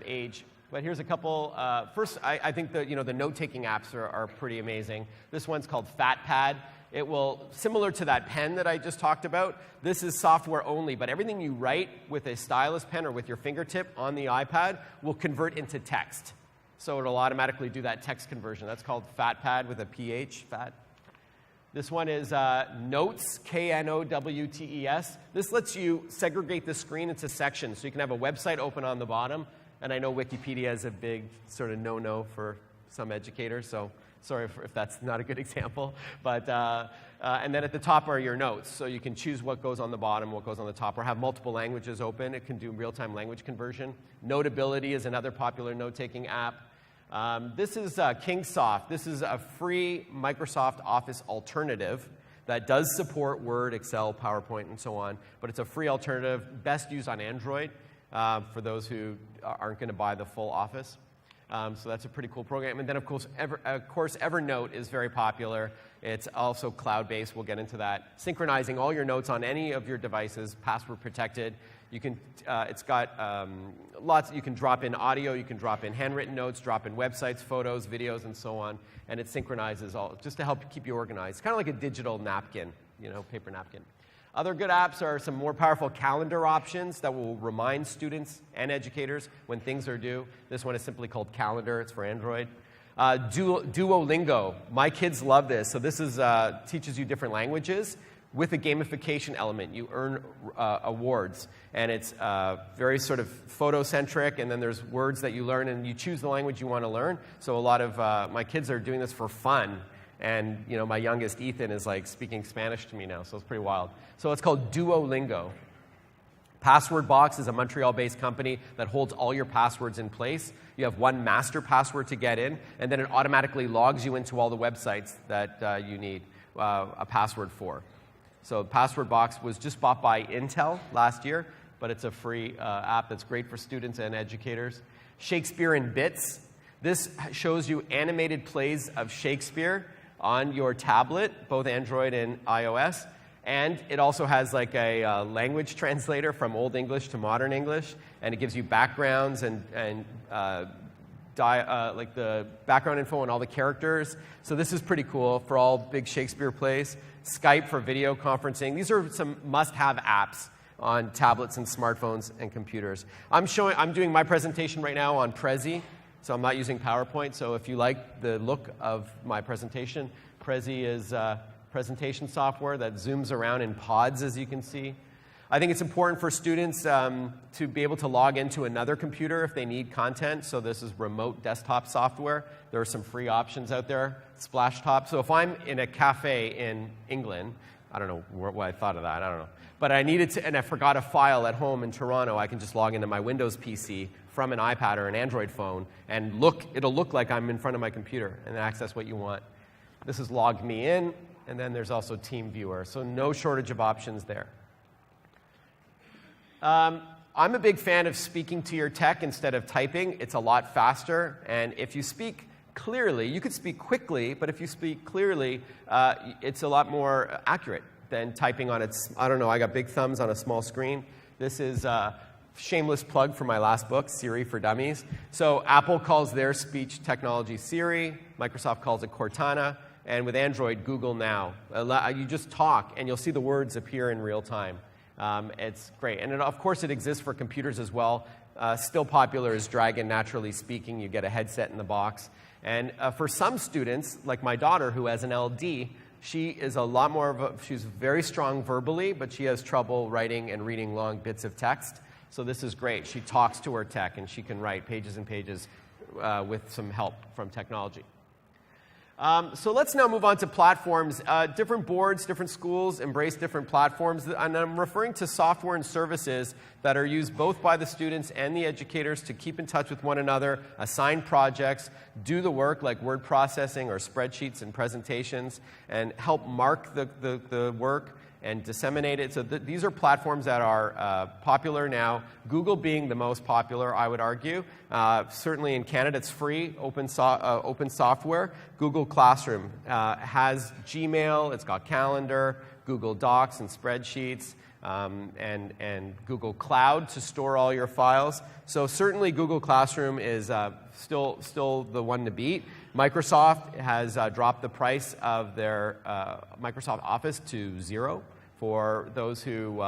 age. But here's a couple. First, I think the note-taking apps are pretty amazing. This one's called FatPad. It will, similar to that pen that I just talked about, this is software only, but everything you write with a stylus pen or with your fingertip on the iPad will convert into text. So it'll automatically do that text conversion. That's called FatPad with a PH, fat. This one is Notes, K-N-O-W-T-E-S. This lets you segregate the screen into sections, so you can have a website open on the bottom. And I know Wikipedia is a big sort of no-no for some educators, so sorry if that's not a good example. But, and then at the top are your notes, so you can choose what goes on the bottom, what goes on the top, or have multiple languages open. It can do real-time language conversion. Notability is another popular note-taking app. This is Kingsoft. This is a free Microsoft Office alternative that does support Word, Excel, PowerPoint, and so on, but it's a free alternative, best used on Android for those who aren't going to buy the full Office. So that's a pretty cool program. And then, of course, Evernote is very popular. It's also cloud-based. We'll get into that. Synchronizing all your notes on any of your devices, password protected. You can, it's got lots. You can drop in audio. You can drop in handwritten notes, drop in websites, photos, videos, and so on. And it synchronizes all just to help keep you organized. It's kind of like a digital napkin, paper napkin. Other good apps are some more powerful calendar options that will remind students and educators when things are due. This one is simply called Calendar. It's for Android. Duolingo. My kids love this. So this is teaches you different languages with a gamification element. You earn awards. And it's very sort of photocentric, and then there's words that you learn, and you choose the language you want to learn. So a lot of my kids are doing this for fun. And, my youngest, Ethan, is like speaking Spanish to me now, so it's pretty wild. So it's called Duolingo. Password Box is a Montreal-based company that holds all your passwords in place. You have one master password to get in, and then it automatically logs you into all the websites that you need a password for. So Password Box was just bought by Intel last year, but it's a free app that's great for students and educators. Shakespeare in Bits. This shows you animated plays of Shakespeare on your tablet, both Android and iOS. And it also has like a language translator from Old English to Modern English, and it gives you backgrounds and like the background info on all the characters. So this is pretty cool for all big Shakespeare plays. Skype for video conferencing. These are some must-have apps on tablets and smartphones and computers. I'm doing my presentation right now on Prezi. So I'm not using PowerPoint, so if you like the look of my presentation, Prezi is presentation software that zooms around in pods, as you can see. I think it's important for students to be able to log into another computer if they need content, so this is remote desktop software. There are some free options out there, Splashtop. So if I'm in a cafe in England, I don't know why I thought of that, I don't know. But I needed to, and I forgot a file at home in Toronto, I can just log into my Windows PC from an iPad or an Android phone, and it'll look like I'm in front of my computer and access what you want. This has logged me in, and then there's also TeamViewer, so no shortage of options there. I'm a big fan of speaking to your tech instead of typing. It's a lot faster, and if you speak clearly, you could speak quickly, but if you speak clearly, it's a lot more accurate than typing on its, I don't know, I got big thumbs on a small screen. This is shameless plug for my last book, Siri for Dummies. So Apple calls their speech technology Siri, Microsoft calls it Cortana, and with Android, Google Now. You just talk, and you'll see the words appear in real time. It's great. And of course, it exists for computers as well. Still popular is Dragon Naturally Speaking. You get a headset in the box. And for some students, like my daughter, who has an LD, she is a lot more she's very strong verbally, but she has trouble writing and reading long bits of text. So this is great. She talks to her tech, and she can write pages and pages with some help from technology. So let's now move on to platforms. Different boards, different schools embrace different platforms, and I'm referring to software and services that are used both by the students and the educators to keep in touch with one another, assign projects, do the work like word processing or spreadsheets and presentations, and help mark the work and disseminate it. So these are platforms that are popular now, Google being the most popular, I would argue. Certainly in Canada, it's free, open software. Google Classroom has Gmail, it's got Calendar, Google Docs and spreadsheets, and Google Cloud to store all your files. So certainly Google Classroom is still the one to beat. Microsoft has dropped the price of their Microsoft Office to $0 for those who,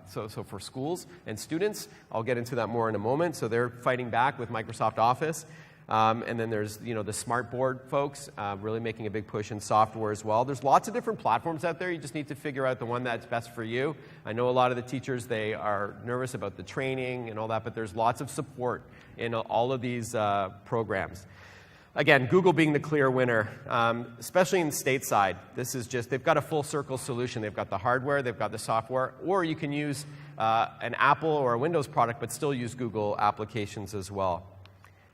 so for schools and students. I'll get into that more in a moment. So they're fighting back with Microsoft Office. And then there's the smartboard folks really making a big push in software as well. There's lots of different platforms out there. You just need to figure out the one that's best for you. I know a lot of the teachers, they are nervous about the training and all that, but there's lots of support in all of these programs. Again, Google being the clear winner, especially in stateside. This is just, they've got a full circle solution. They've got the hardware, they've got the software, or you can use an Apple or a Windows product, but still use Google applications as well.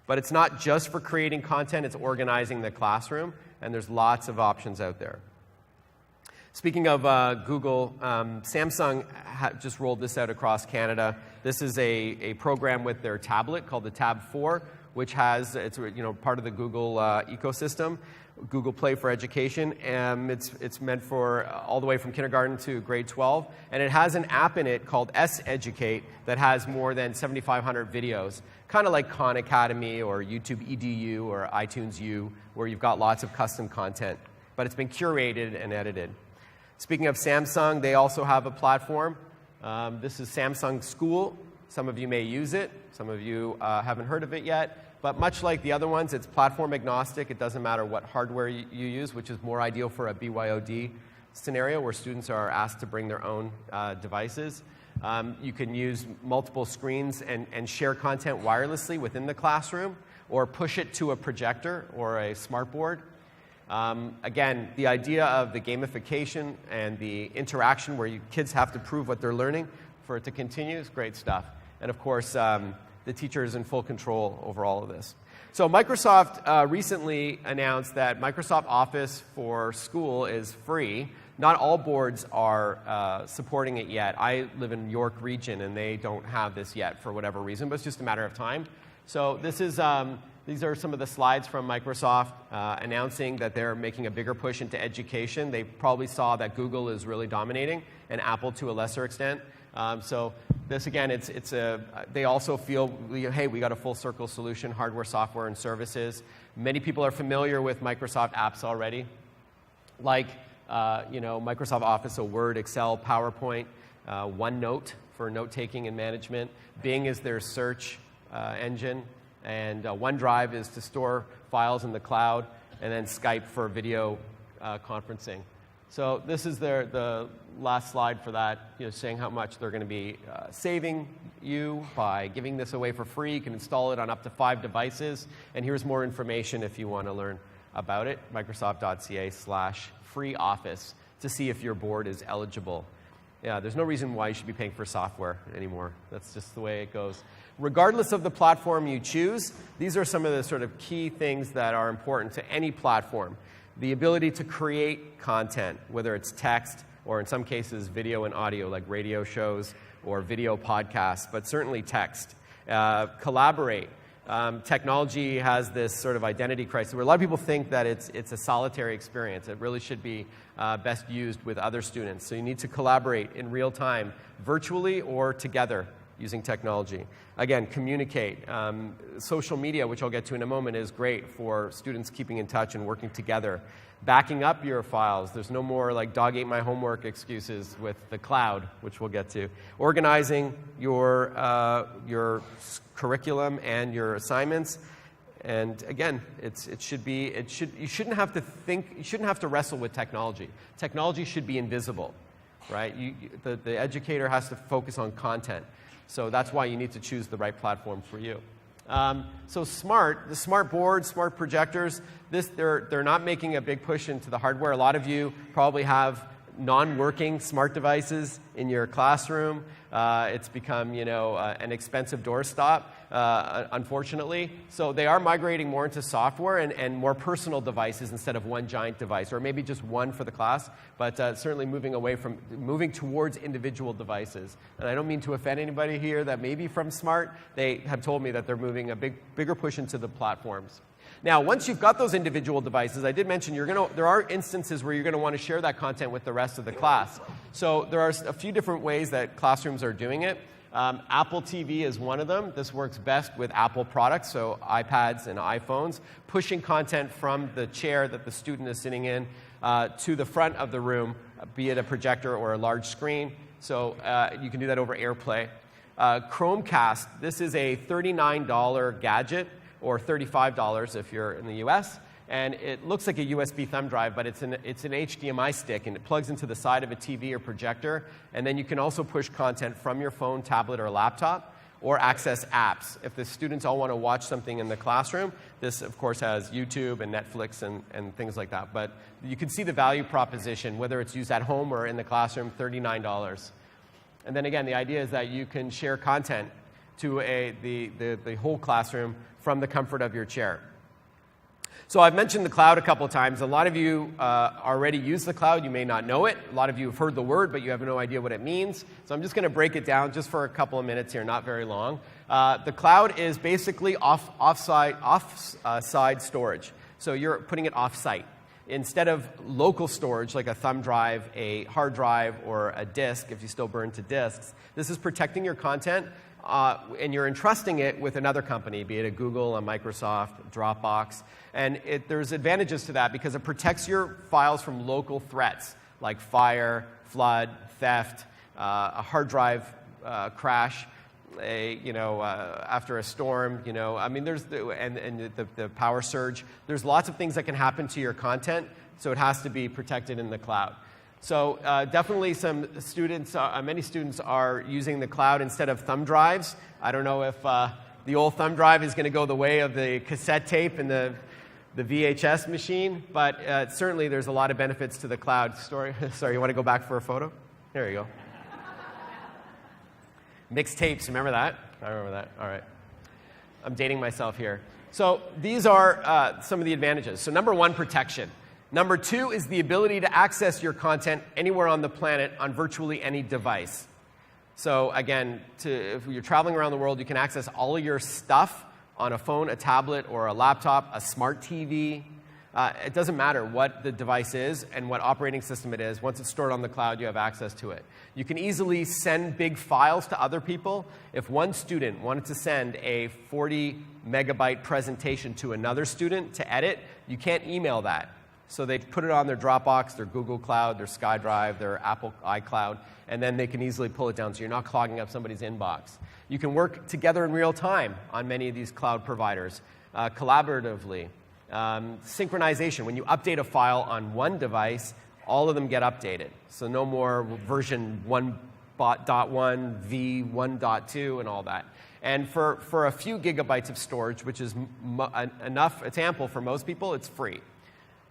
But it's not just for creating content, it's organizing the classroom, and there's lots of options out there. Speaking of Google, Samsung just rolled this out across Canada. This is a program with their tablet called the Tab 4, which has, it's part of the Google ecosystem, Google Play for Education. It's meant for all the way from kindergarten to grade 12. And it has an app in it called S-Educate that has more than 7,500 videos, kind of like Khan Academy or YouTube EDU or iTunes U, where you've got lots of custom content. But it's been curated and edited. Speaking of Samsung, they also have a platform. This is Samsung School. Some of you may use it. Some of you haven't heard of it yet. But much like the other ones, it's platform agnostic. It doesn't matter what hardware you use, which is more ideal for a BYOD scenario where students are asked to bring their own devices. You can use multiple screens and share content wirelessly within the classroom or push it to a projector or a smartboard. Again, the idea of the gamification and the interaction where kids have to prove what they're learning for it to continue is great stuff. And of course, the teacher is in full control over all of this. So Microsoft recently announced that Microsoft Office for School is free. Not all boards are supporting it yet. I live in York region, and they don't have this yet for whatever reason, but it's just a matter of time. So this is, these are some of the slides from Microsoft announcing that they're making a bigger push into education. They probably saw that Google is really dominating, and Apple to a lesser extent. So this, again, they also feel, hey, we got a full circle solution, hardware, software, and services. Many people are familiar with Microsoft apps already, like Microsoft Office, so Word, Excel, PowerPoint, OneNote for note-taking and management. Bing is their search engine, and OneDrive is to store files in the cloud, and then Skype for video conferencing. So this is the last slide for that, saying how much they're going to be saving you by giving this away for free. You can install it on up to 5 devices. And here's more information if you want to learn about it, microsoft.ca/free office, to see if your board is eligible. Yeah, there's no reason why you should be paying for software anymore. That's just the way it goes. Regardless of the platform you choose, these are some of the sort of key things that are important to any platform. The ability to create content, whether it's text or in some cases video and audio like radio shows or video podcasts, but certainly text. Collaborate. Technology has this sort of identity crisis where a lot of people think that it's a solitary experience. It really should be best used with other students. So you need to collaborate in real time, virtually or together using technology. Again, communicate. Social media, which I'll get to in a moment, is great for students keeping in touch and working together. Backing up your files. There's no more like dog ate my homework excuses with the cloud, which we'll get to. Organizing your curriculum and your assignments. And again, you shouldn't have to wrestle with technology. Technology should be invisible, right? The educator has to focus on content. So that's why you need to choose the right platform for you. So the smart boards, smart projectors, they're not making a big push into the hardware. A lot of you probably have non-working smart devices in your classroom. It's become, an expensive doorstop, unfortunately. So they are migrating more into software and more personal devices instead of one giant device, or maybe just one for the class, but certainly moving towards individual devices. And I don't mean to offend anybody here that may be from smart. They have told me that they're moving a bigger push into the platforms. Now, once you've got those individual devices, I did mention there are instances where you're going to want to share that content with the rest of the class. So there are a few different ways that classrooms are doing it. Apple TV is one of them. This works best with Apple products, so iPads and iPhones, pushing content from the chair that the student is sitting in to the front of the room, be it a projector or a large screen. So you can do that over AirPlay. Chromecast, this is a $39 gadget, or $35 if you're in the US. And it looks like a USB thumb drive, but it's an HDMI stick, and it plugs into the side of a TV or projector. And then you can also push content from your phone, tablet, or laptop, or access apps. If the students all want to watch something in the classroom, this, of course, has YouTube and Netflix and things like that. But you can see the value proposition, whether it's used at home or in the classroom, $39. And then again, the idea is that you can share content to the whole classroom from the comfort of your chair. So I've mentioned the cloud a couple of times. A lot of you already use the cloud. You may not know it. A lot of you have heard the word, but you have no idea what it means. So I'm just going to break it down just for a couple of minutes here, not very long. The cloud is basically offsite storage. So you're putting it off-site. Instead of local storage, like a thumb drive, a hard drive, or a disk, if you still burn to disks, this is protecting your content, and you're entrusting it with another company, be it a Google, a Microsoft, Dropbox. And there's advantages to that because it protects your files from local threats like fire, flood, theft, a hard drive crash, after a storm, there's the power surge. There's lots of things that can happen to your content, so it has to be protected in the cloud. So definitely many students are using the cloud instead of thumb drives. I don't know if the old thumb drive is going to go the way of the cassette tape and the VHS machine, but certainly there's a lot of benefits to the cloud. Sorry, you want to go back for a photo? There you go. Mixtapes, remember that? I remember that. All right. I'm dating myself here. So these are some of the advantages. So number one, protection. Number two is the ability to access your content anywhere on the planet on virtually any device. So again, if you're traveling around the world, you can access all of your stuff on a phone, a tablet, or a laptop, a smart TV. It doesn't matter what the device is and what operating system it is. Once it's stored on the cloud, you have access to it. You can easily send big files to other people. If one student wanted to send a 40-megabyte presentation to another student to edit, you can't email that. So they put it on their Dropbox, their Google Cloud, their SkyDrive, their Apple iCloud, and then they can easily pull it down so you're not clogging up somebody's inbox. You can work together in real time on many of these cloud providers, collaboratively. Synchronization, when you update a file on one device, all of them get updated. So no more version 1.1, v 1.2, and all that. And for a few gigabytes of storage, which is enough, it's ample for most people, it's free.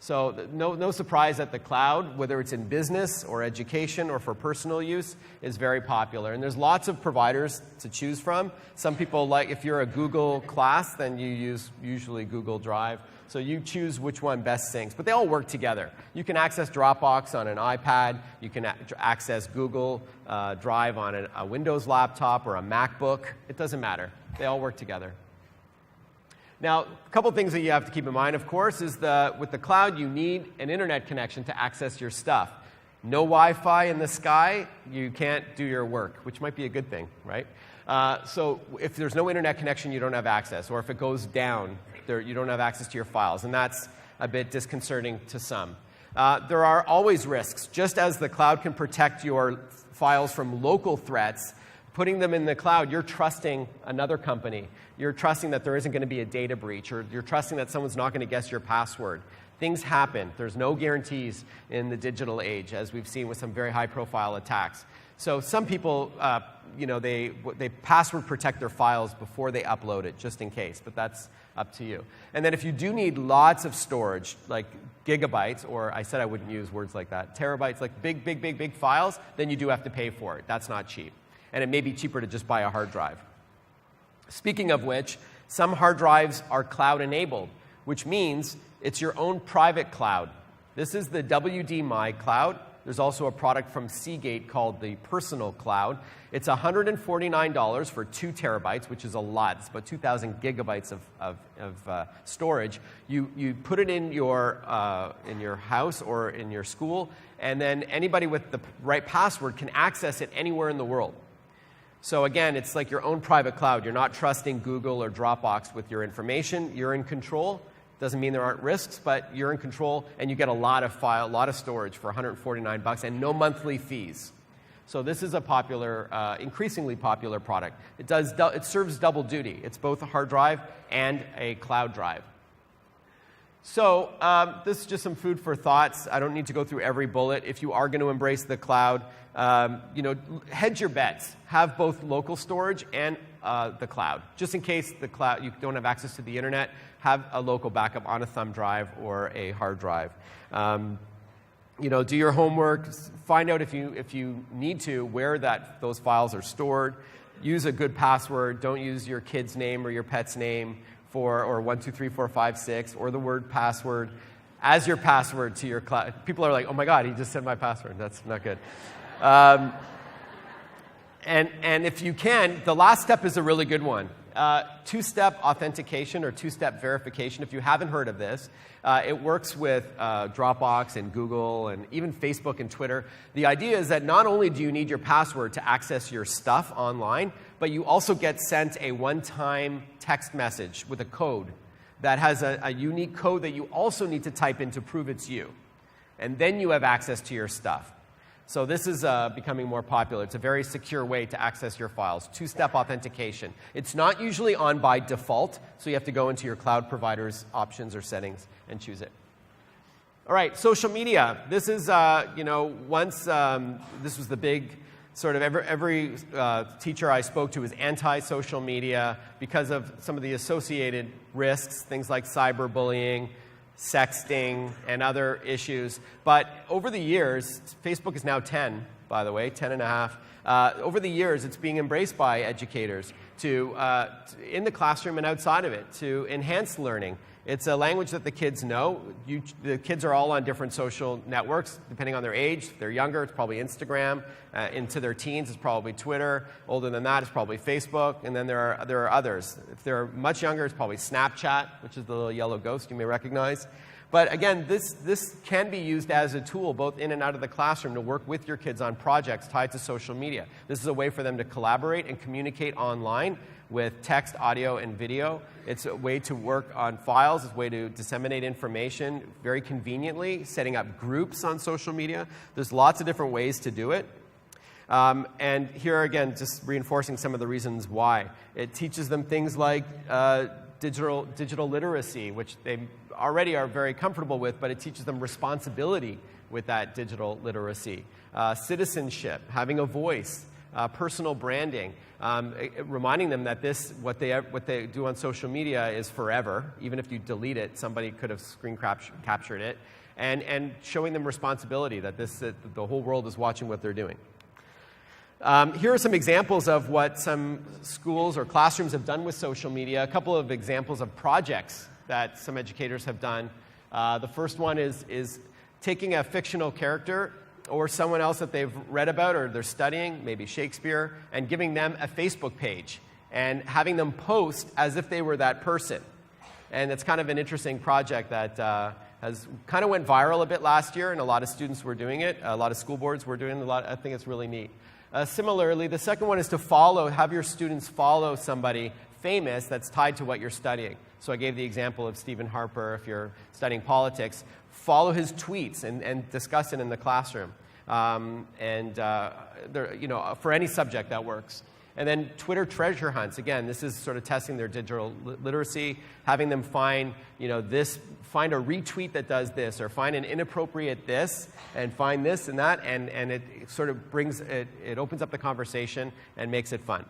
So no surprise that the cloud, whether it's in business or education or for personal use, is very popular. And there's lots of providers to choose from. Some people like, if you're a Google class, then you use usually Google Drive. So you choose which one best syncs. But they all work together. You can access Dropbox on an iPad. You can access Google Drive on a Windows laptop or a MacBook. It doesn't matter. They all work together. Now, a couple things that you have to keep in mind, of course, is with the cloud, you need an internet connection to access your stuff. No Wi-Fi in the sky, you can't do your work, which might be a good thing, right? So if there's no internet connection, you don't have access. Or if it goes down, you don't have access to your files. And that's a bit disconcerting to some. There are always risks. Just as the cloud can protect your files from local threats, putting them in the cloud, you're trusting another company. You're trusting that there isn't going to be a data breach, or you're trusting that someone's not going to guess your password. Things happen. There's no guarantees in the digital age, as we've seen with some very high-profile attacks. So some people, they password protect their files before they upload it, just in case, but that's up to you. And then if you do need lots of storage, like gigabytes, or I said I wouldn't use words like that, terabytes, like big files, then you do have to pay for it. That's not cheap. And it may be cheaper to just buy a hard drive. Speaking of which, some hard drives are cloud-enabled, which means it's your own private cloud. This is the WD-My cloud. There's also a product from Seagate called the Personal Cloud. It's $149 for 2 terabytes, which is a lot. It's about 2,000 gigabytes of storage. You put it in your house or in your school, and then anybody with the right password can access it anywhere in the world. So again, it's like your own private cloud. You're not trusting Google or Dropbox with your information. You're in control. Doesn't mean there aren't risks, but you're in control, and you get a lot of storage for $149 and no monthly fees. So this is a popular, increasingly popular product. It serves double duty. It's both a hard drive and a cloud drive. So this is just some food for thoughts. I don't need to go through every bullet. If you are going to embrace the cloud, hedge your bets. Have both local storage and the cloud. Just in case the cloud, you don't have access to the internet, have a local backup on a thumb drive or a hard drive. Do your homework. Find out if you need to where those files are stored. Use a good password. Don't use your kid's name or your pet's name or 1, 2, 3, 4, 5, 6 or the word password as your password to your cloud. People are like, oh my God, he just said my password. That's not good. And if you can, the last step is a really good one. Two-step authentication or two-step verification. If you haven't heard of this, it works with Dropbox and Google and even Facebook and Twitter. The idea is that not only do you need your password to access your stuff online, but you also get sent a one-time text message with a code that has a unique code that you also need to type in to prove it's you. And then you have access to your stuff. So this is becoming more popular. It's a very secure way to access your files. Two-step authentication. It's not usually on by default, so you have to go into your cloud provider's options or settings and choose it. All right, social media. This is, once this was the big sort of every teacher I spoke to was anti-social media because of some of the associated risks, things like cyberbullying, sexting, and other issues. But over the years, Facebook is now 10, by the way, 10 and a half. Over the years, it's being embraced by educators in the classroom and outside of it to enhance learning. It's a language that the kids know. The kids are all on different social networks, depending on their age. If they're younger, it's probably Instagram. Into their teens, it's probably Twitter. Older than that, it's probably Facebook. And then there are others. If they're much younger, it's probably Snapchat, which is the little yellow ghost you may recognize. But again, this can be used as a tool both in and out of the classroom to work with your kids on projects tied to social media. This is a way for them to collaborate and communicate online with text, audio, and video. It's a way to work on files. It's a way to disseminate information very conveniently, setting up groups on social media. There's lots of different ways to do it. And here again, just reinforcing some of the reasons why. It teaches them things like digital literacy, which they already are very comfortable with, but it teaches them responsibility with that digital literacy. Citizenship, having a voice, personal branding, reminding them that what they do on social media is forever. Even if you delete it, somebody could have screen captured it, and showing them responsibility that the whole world is watching what they're doing. Here are some examples of what some schools or classrooms have done with social media. A couple of examples of projects that some educators have done. The first one is taking a fictional character or someone else that they've read about or they're studying, maybe Shakespeare, and giving them a Facebook page and having them post as if they were that person. And it's kind of an interesting project that has kind of went viral a bit last year, and a lot of students were doing it. A lot of school boards were doing it. I think it's really neat. Similarly, the second one is to have your students follow somebody famous that's tied to what you're studying. So I gave the example of Stephen Harper. If you're studying politics, follow his tweets and discuss it in the classroom. For any subject that works. And then Twitter treasure hunts. Again, this is sort of testing their digital literacy, having them find, find a retweet that does this, or find an inappropriate this, and find this and that, and it sort of it opens up the conversation and makes it fun.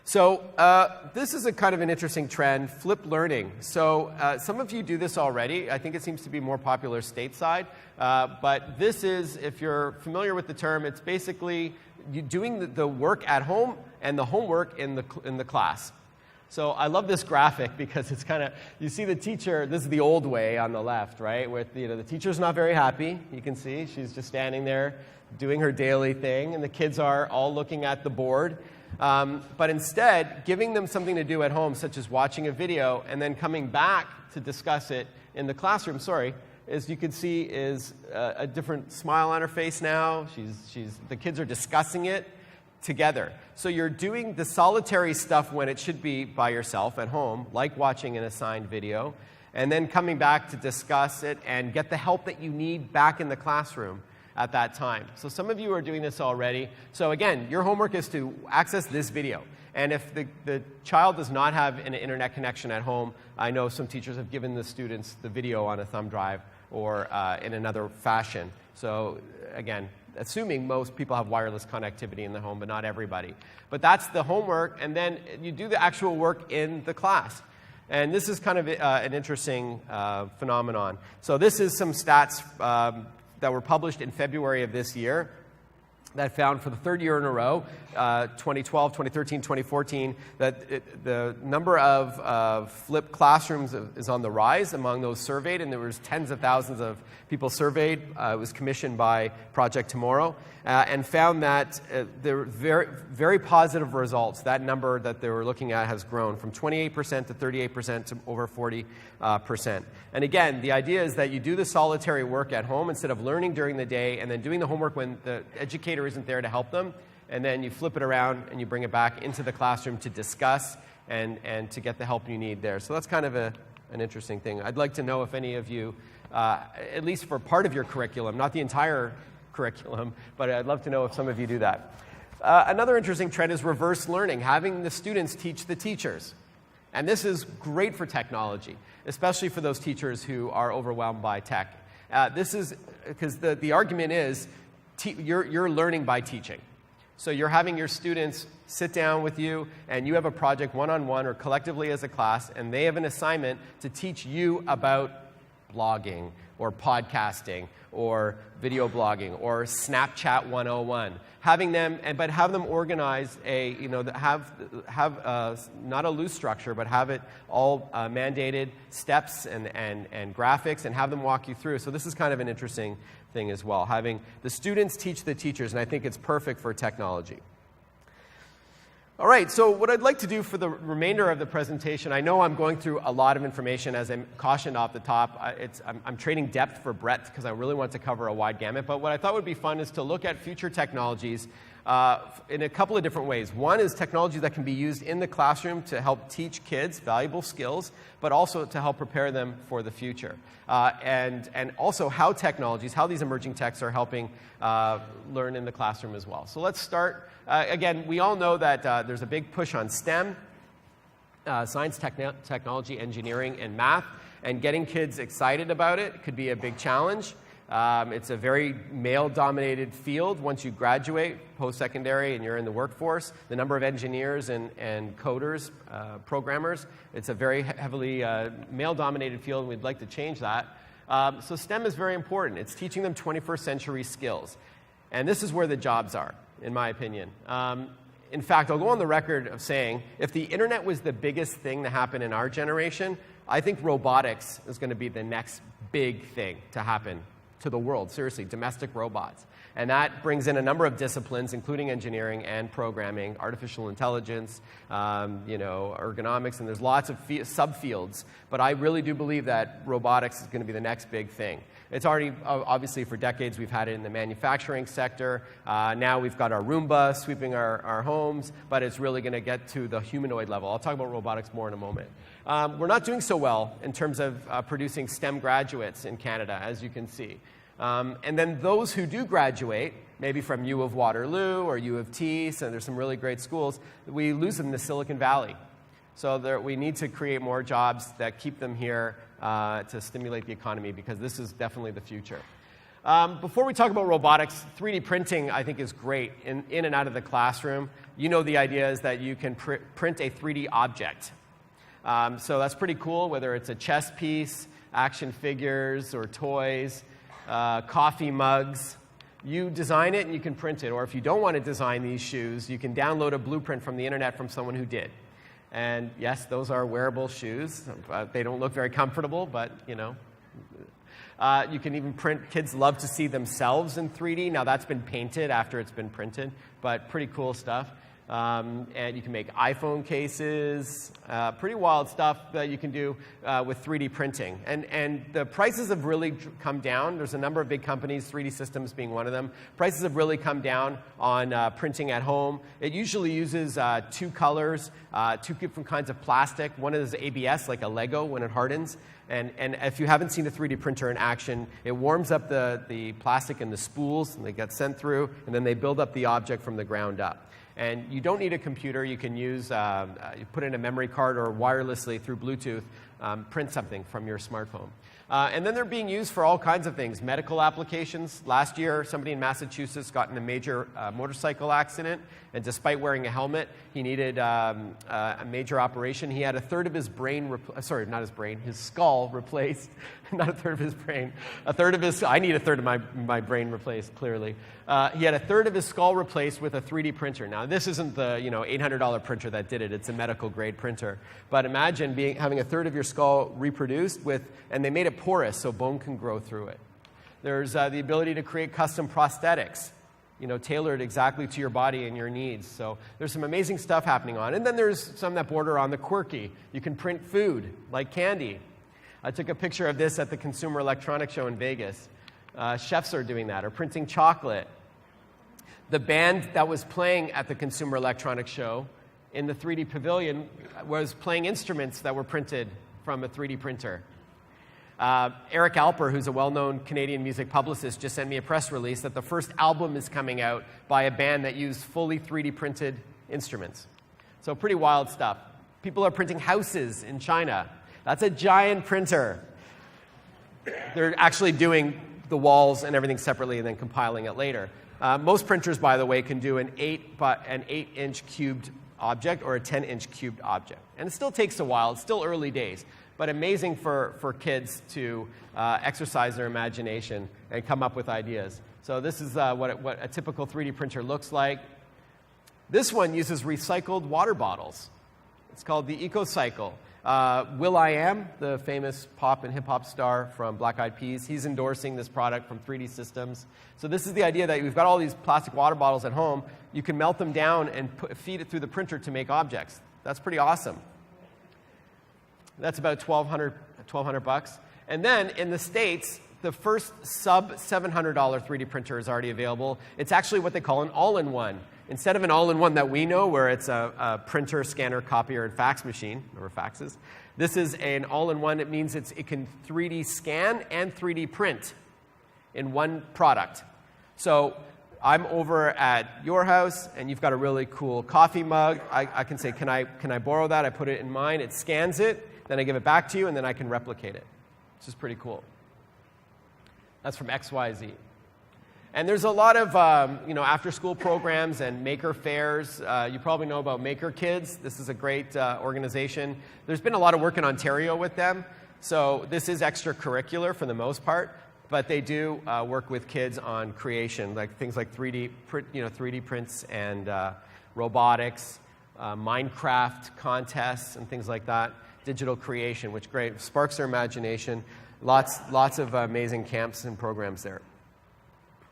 So this is a kind of an interesting trend, flipped learning. So some of you do this already. I think it seems to be more popular stateside. But this is, if you're familiar with the term, it's basically you doing the work at home and the homework in the class. So I love this graphic because it's kind of, you see the teacher, this is the old way on the left, right? With the teacher's not very happy. You can see she's just standing there doing her daily thing, and the kids are all looking at the board. But instead, giving them something to do at home, such as watching a video, and then coming back to discuss it in the classroom, as you can see, is a different smile on her face now. The kids are discussing it together. So you're doing the solitary stuff when it should be by yourself at home, like watching an assigned video, and then coming back to discuss it and get the help that you need back in the classroom at that time. So some of you are doing this already. So again, your homework is to access this video. And if the child does not have an internet connection at home, I know some teachers have given the students the video on a thumb drive or in another fashion. So again, assuming most people have wireless connectivity in the home, but not everybody. But that's the homework, and then you do the actual work in the class. And this is kind of an interesting phenomenon. So this is some stats that were published in February of this year that found for the third year in a row, 2012, 2013, 2014, that the number of flipped classrooms is on the rise among those surveyed, and there was tens of thousands of people surveyed. It was commissioned by Project Tomorrow, and found that there were very, very positive results. That number that they were looking at has grown from 28% to 38% to over 40%. And again, the idea is that you do the solitary work at home instead of learning during the day and then doing the homework when the educator isn't there to help them, and then you flip it around and you bring it back into the classroom to discuss and to get the help you need there. So that's kind of an interesting thing. I'd like to know if any of you, at least for part of your curriculum, not the entire curriculum, but I'd love to know if some of you do that. Another interesting trend is reverse learning, having the students teach the teachers. And this is great for technology, especially for those teachers who are overwhelmed by tech. This is because the argument is you're learning by teaching. So you're having your students sit down with you, and you have a project one-on-one or collectively as a class, and they have an assignment to teach you about blogging or podcasting or video blogging or Snapchat 101. Having them, but have them organize have not a loose structure, but have it all mandated steps and graphics, and have them walk you through. So this is kind of an interesting thing as well, having the students teach the teachers, and I think it's perfect for technology. All right, so what I'd like to do for the remainder of the presentation, I know I'm going through a lot of information, as I cautioned off the top. I'm trading depth for breadth because I really want to cover a wide gamut. But what I thought would be fun is to look at future technologies in a couple of different ways. One is technology that can be used in the classroom to help teach kids valuable skills, but also to help prepare them for the future. And also how these emerging techs are helping learn in the classroom as well. So let's start. Again, we all know that there's a big push on STEM, science, technology, engineering, and math, and getting kids excited about it could be a big challenge. It's a very male-dominated field. Once you graduate post-secondary and you're in the workforce, the number of engineers and coders, programmers, it's a very heavily male-dominated field, and we'd like to change that. So STEM is very important. It's teaching them 21st century skills. And this is where the jobs are, in my opinion. In fact, I'll go on the record of saying, if the internet was the biggest thing to happen in our generation, I think robotics is going to be the next big thing to happen to the world. Seriously, domestic robots. And that brings in a number of disciplines, including engineering and programming, artificial intelligence, ergonomics, and there's lots of subfields. But I really do believe that robotics is going to be the next big thing. It's already, obviously, for decades, we've had it in the manufacturing sector. Now we've got our Roomba sweeping our homes, but it's really going to get to the humanoid level. I'll talk about robotics more in a moment. We're not doing so well in terms of producing STEM graduates in Canada, as you can see. And then those who do graduate, maybe from U of Waterloo or U of T, so there's some really great schools. We lose them to Silicon Valley. So we need to create more jobs that keep them here to stimulate the economy, because this is definitely the future. Before we talk about robotics, 3D printing, I think, is great in and out of the classroom. You know, the idea is that you can print a 3D object. So that's pretty cool, whether it's a chess piece, action figures, or toys, coffee mugs. You design it and you can print it. Or if you don't want to design these shoes, you can download a blueprint from the internet from someone who did. And yes, those are wearable shoes. They don't look very comfortable, but you know. You can even print. Kids love to see themselves in 3D. Now that's been painted after it's been printed, but pretty cool stuff. And you can make iPhone cases, pretty wild stuff that you can do with 3D printing. And the prices have really come down. There's a number of big companies, 3D Systems being one of them. Prices have really come down on printing at home. It usually uses 2 colors, 2 different kinds of plastic. One is ABS, like a Lego when it hardens. And if you haven't seen a 3D printer in action, it warms up the plastic and the spools, and they get sent through, and then they build up the object from the ground up. And you don't need a computer. You can use, you put in a memory card or wirelessly through Bluetooth, print something from your smartphone. And then they're being used for all kinds of things. Medical applications. Last year, somebody in Massachusetts got in a major motorcycle accident, and despite wearing a helmet, he needed a major operation. He had a third of his brain, his skull replaced. Not a third of his brain. A third of his, I need a third of my brain replaced, clearly. He had a third of his skull replaced with a 3D printer. Now, this isn't the $800 printer that did it. It's a medical grade printer. But imagine having a third of your skull reproduced and they made it porous so bone can grow through it. There's the ability to create custom prosthetics, tailored exactly to your body and your needs. So there's some amazing stuff happening on. And then there's some that border on the quirky. You can print food, like candy. I took a picture of this at the Consumer Electronics Show in Vegas. Chefs are doing that, or printing chocolate. The band that was playing at the Consumer Electronics Show in the 3D Pavilion was playing instruments that were printed from a 3D printer. Eric Alper, who's a well-known Canadian music publicist, just sent me a press release that the first album is coming out by a band that used fully 3D printed instruments. So pretty wild stuff. People are printing houses in China. That's a giant printer. They're actually doing the walls and everything separately and then compiling it later. Most printers, by the way, can do an 8-inch cubed object or a 10-inch cubed object. And it still takes a while. It's still early days. But amazing for kids to exercise their imagination and come up with ideas. So this is what a typical 3D printer looks like. This one uses recycled water bottles. It's called the EcoCycle. Will.i.am, the famous pop and hip-hop star from Black Eyed Peas, he's endorsing this product from 3D Systems. So this is the idea that you've got all these plastic water bottles at home. You can melt them down and feed it through the printer to make objects. That's pretty awesome. That's about $1,200. And then in the States, the first sub-$700 3D printer is already available. It's actually what they call an all-in-one. Instead of an all-in-one that we know, where it's a printer, scanner, copier, and fax machine, or faxes, this is an all-in-one. It means it can 3D scan and 3D print in one product. So I'm over at your house, and you've got a really cool coffee mug. I can say, can I borrow that? I put it in mine. It scans it. Then I give it back to you, and then I can replicate it. This is pretty cool. That's from XYZ. And there's a lot of after-school programs and maker fairs. You probably know about Maker Kids. This is a great organization. There's been a lot of work in Ontario with them. So this is extracurricular for the most part, but they do work with kids on creation, like things like 3D prints and robotics, Minecraft contests and things like that. Digital creation, which great sparks their imagination. Lots of amazing camps and programs there.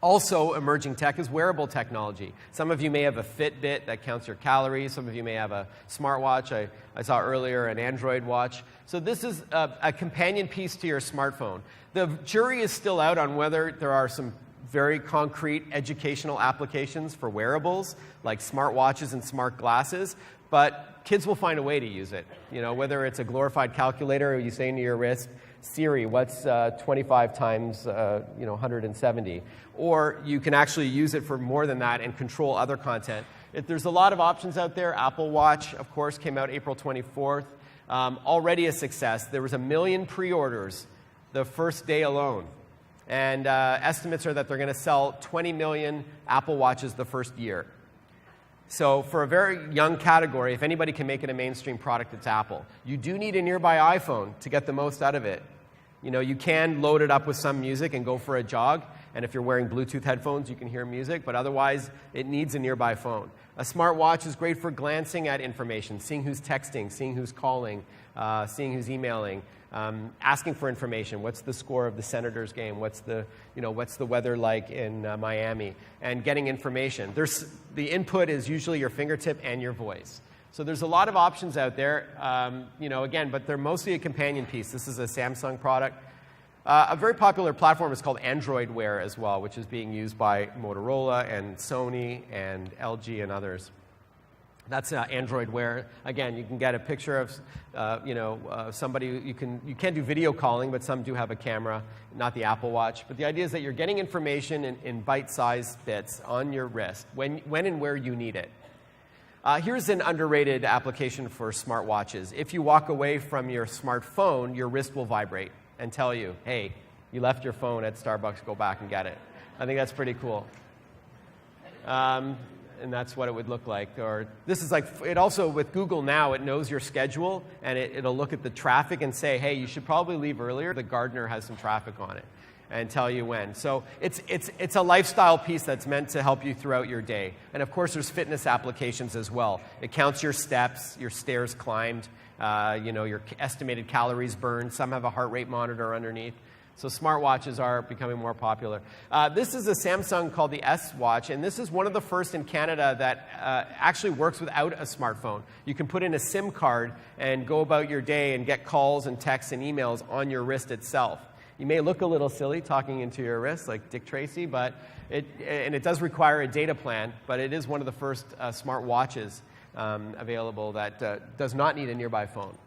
Also emerging tech is wearable technology. Some of you may have a Fitbit that counts your calories. Some of you may have a smartwatch. I saw earlier an Android watch. So this is a companion piece to your smartphone. The jury is still out on whether there are some very concrete educational applications for wearables, like smartwatches and smart glasses, but kids will find a way to use it. Whether it's a glorified calculator you say into your wrist, Siri, what's 25 times 170? Or you can actually use it for more than that and control other content. There's a lot of options out there. Apple Watch, of course, came out April 24th. Already a success. There was 1 million pre-orders the first day alone. And estimates are that they're going to sell 20 million Apple Watches the first year. So for a very young category, if anybody can make it a mainstream product, it's Apple. You do need a nearby iPhone to get the most out of it. You can load it up with some music and go for a jog. And if you're wearing Bluetooth headphones, you can hear music. But otherwise, it needs a nearby phone. A smartwatch is great for glancing at information, seeing who's texting, seeing who's calling, seeing who's emailing, asking for information. What's the score of the Senators game? What's the weather like in Miami? And getting information. The input is usually your fingertip and your voice. So there's a lot of options out there, again, but they're mostly a companion piece. This is a Samsung product. A very popular platform is called Android Wear as well, which is being used by Motorola and Sony and LG and others. That's Android Wear. Again, you can get a picture of, somebody. You can't do video calling, but some do have a camera, not the Apple Watch. But the idea is that you're getting information in bite-sized bits on your wrist when and where you need it. Here's an underrated application for smartwatches. If you walk away from your smartphone, your wrist will vibrate and tell you, hey, you left your phone at Starbucks, go back and get it. I think that's pretty cool. And that's what it would look like. Or this is like, it also, with Google now, it knows your schedule, and it'll look at the traffic and say, hey, you should probably leave earlier. The gardener has some traffic on it, and tell you when. So it's a lifestyle piece that's meant to help you throughout your day. And of course, there's fitness applications as well. It counts your steps, your stairs climbed, your estimated calories burned. Some have a heart rate monitor underneath. So smartwatches are becoming more popular. This is a Samsung called the S Watch, and this is one of the first in Canada that actually works without a smartphone. You can put in a SIM card and go about your day and get calls and texts and emails on your wrist itself. You may look a little silly talking into your wrist like Dick Tracy, but it does require a data plan, but it is one of the first smart watches available that does not need a nearby phone.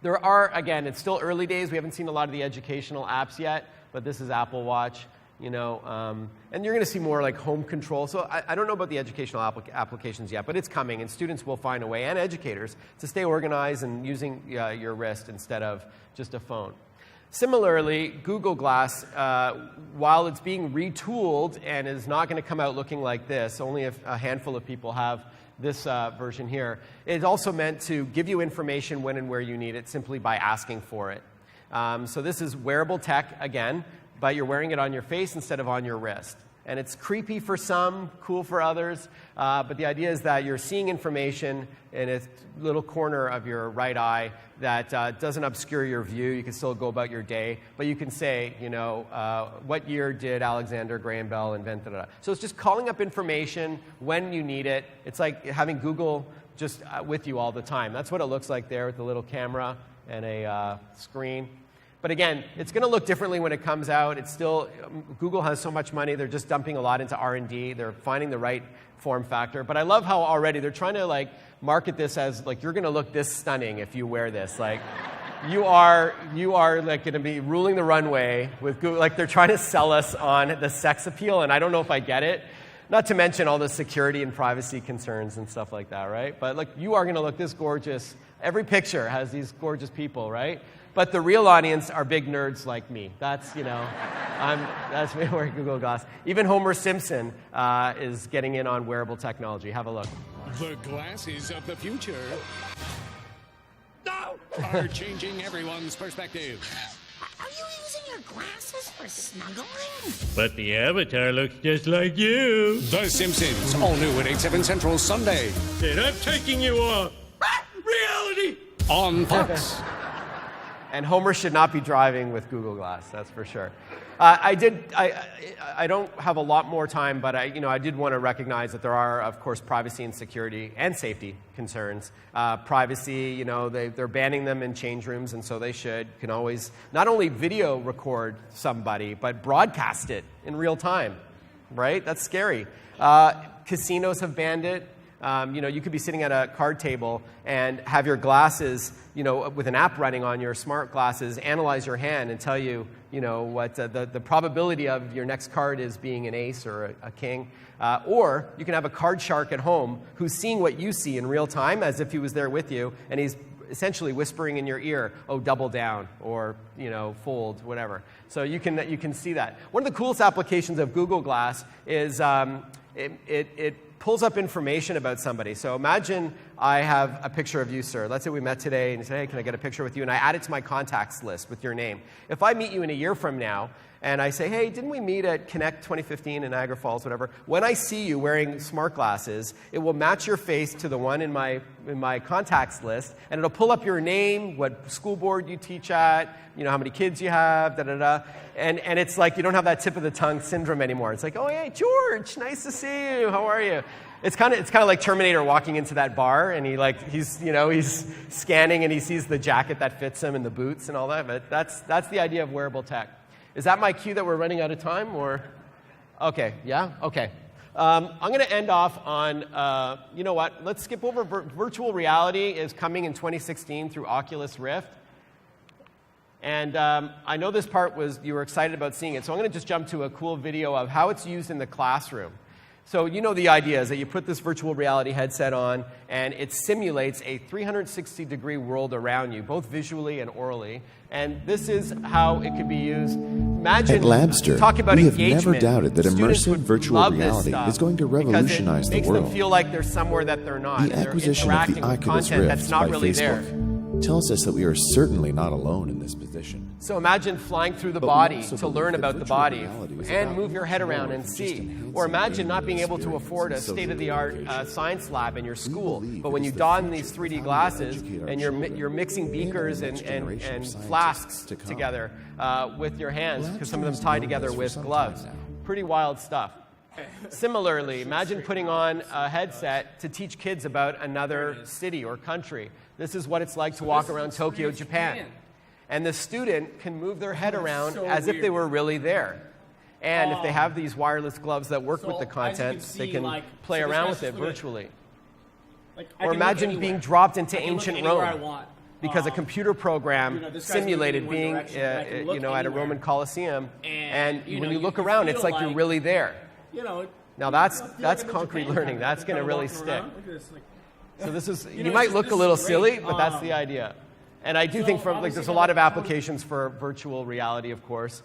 There are, again, it's still early days. We haven't seen a lot of the educational apps yet, but this is Apple Watch, and you're going to see more like home control. So I don't know about the educational applications yet, but it's coming, and students will find a way, and educators, to stay organized and using your wrist instead of just a phone. Similarly, Google Glass, while it's being retooled and is not going to come out looking like this, only a handful of people have this version here, it's also meant to give you information when and where you need it simply by asking for it. So this is wearable tech, again, but you're wearing it on your face instead of on your wrist. And it's creepy for some, cool for others, but the idea is that you're seeing information in a little corner of your right eye that doesn't obscure your view. You can still go about your day, but you can say, what year did Alexander Graham Bell invent da, da, da. So it's just calling up information when you need it. It's like having Google just with you all the time. That's what it looks like there with a little camera and a screen. But again, it's going to look differently when it comes out. It's still, Google has so much money, they're just dumping a lot into R&D. They're finding the right form factor. But I love how already they're trying to market this as you're going to look this stunning if you wear this. You are going to be ruling the runway with Google. They're trying to sell us on the sex appeal, and I don't know if I get it. Not to mention all the security and privacy concerns and stuff like that, right? But you are going to look this gorgeous. Every picture has these gorgeous people, right? But the real audience are big nerds like me. That's me wearing Google Glass. Even Homer Simpson is getting in on wearable technology. Have a look. The glasses of the future are changing everyone's perspective. Are you using your glasses for snuggling? But the avatar looks just like you. The Simpsons, all new at 8/7 Central Sunday. And I'm taking you on reality on Fox. And Homer should not be driving with Google Glass, that's for sure. I don't have a lot more time, but I did want to recognize that there are, of course, privacy and security and safety concerns. Privacy, they're banning them in change rooms, and so they should. You can always not only video record somebody, but broadcast it in real time, right? That's scary. Casinos have banned it. You could be sitting at a card table and have your glasses, with an app running on your smart glasses, analyze your hand and tell you, what the probability of your next card is being an ace or a king. Or you can have a card shark at home who's seeing what you see in real time as if he was there with you, and he's essentially whispering in your ear, oh, double down, or, fold, whatever. So you can see that. One of the coolest applications of Google Glass is it pulls up information about somebody. So imagine I have a picture of you, sir. Let's say we met today, and you say, hey, can I get a picture with you? And I add it to my contacts list with your name. If I meet you in a year from now, and I say, hey, didn't we meet at Connect 2015 in Niagara Falls, whatever? When I see you wearing smart glasses, it will match your face to the one in my contacts list, and it'll pull up your name, what school board you teach at, how many kids you have, da-da-da. And it's like you don't have that tip of the tongue syndrome anymore. It's like, oh, hey, George, nice to see you. How are you? It's kind of like Terminator walking into that bar, and he's scanning, and he sees the jacket that fits him and the boots and all that. But that's the idea of wearable tech. Is that my cue that we're running out of time, or? Okay, yeah? Okay. I'm going to end off on, you know what? Let's skip over virtual reality is coming in 2016 through Oculus Rift. And I know this part you were excited about seeing it, so I'm going to just jump to a cool video of how it's used in the classroom. So the idea is that you put this virtual reality headset on, and it simulates a 360-degree world around you, both visually and orally. And this is how it could be used. Imagine, at Labster, talk about we have engagement. never doubted that Students immersive would virtual love this reality stuff is going to revolutionize the because it world. makes them feel like they're somewhere that they're not. The acquisition of the Oculus content Rift that's not by really Facebook there. tells us that we are certainly not alone in this position. So imagine flying through the But we body also to believe learn that about the virtual body reality is and about move your head much around more and than just see. enhancing Or imagine the not being able to experience afford a and social state-of-the-art communication. science lab in your school. believe But it when is you the don these future 3D of how we glasses educate our and children you're mixing and the beakers next generation of and scientists flasks to come. together with your hands, because some of them Labster tie has known together this for with some gloves. time now. Pretty wild stuff. Similarly, imagine putting on a headset to teach kids about another city or country. This is what it's like to walk around Tokyo, Japan. And the student can move their head around as if they were really there. And if they have these wireless gloves that work with the content, they can play around with it virtually. Or imagine being dropped into ancient Rome because a computer program simulated being at a Roman Colosseum. And when you look around, it's like you're really there. Now that's concrete learning. That's going to really stick. So this is, you might look a little silly, but that's the idea. And I do think there's a lot of applications for virtual reality, of course.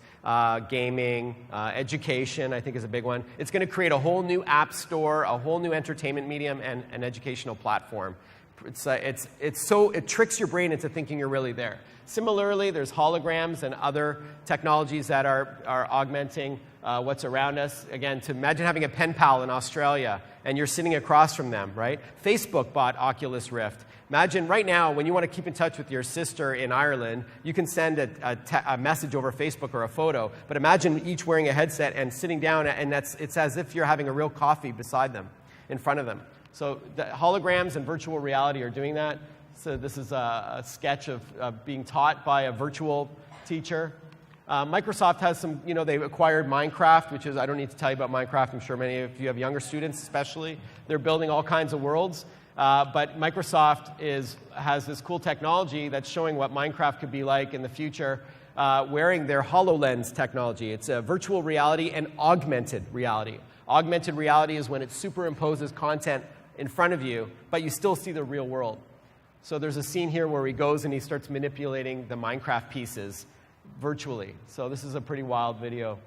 Gaming, education, I think is a big one. It's going to create a whole new app store, a whole new entertainment medium, and an educational platform. It tricks your brain into thinking you're really there. Similarly, there's holograms and other technologies that are augmenting what's around us. Again, to imagine having a pen pal in Australia and you're sitting across from them, right? Facebook bought Oculus Rift. Imagine right now, when you want to keep in touch with your sister in Ireland, you can send a message over Facebook or a photo. But imagine each wearing a headset and sitting down, and it's as if you're having a real coffee beside them, in front of them. So the holograms and virtual reality are doing that. So this is a sketch of being taught by a virtual teacher. Microsoft has some, they acquired Minecraft, which is, I don't need to tell you about Minecraft. I'm sure many of you have younger students especially. They're building all kinds of worlds. But Microsoft has this cool technology that's showing what Minecraft could be like in the future, wearing their HoloLens technology. It's a virtual reality and augmented reality. Augmented reality is when it superimposes content in front of you, but you still see the real world. So there's a scene here where he goes and he starts manipulating the Minecraft pieces virtually. So this is a pretty wild video.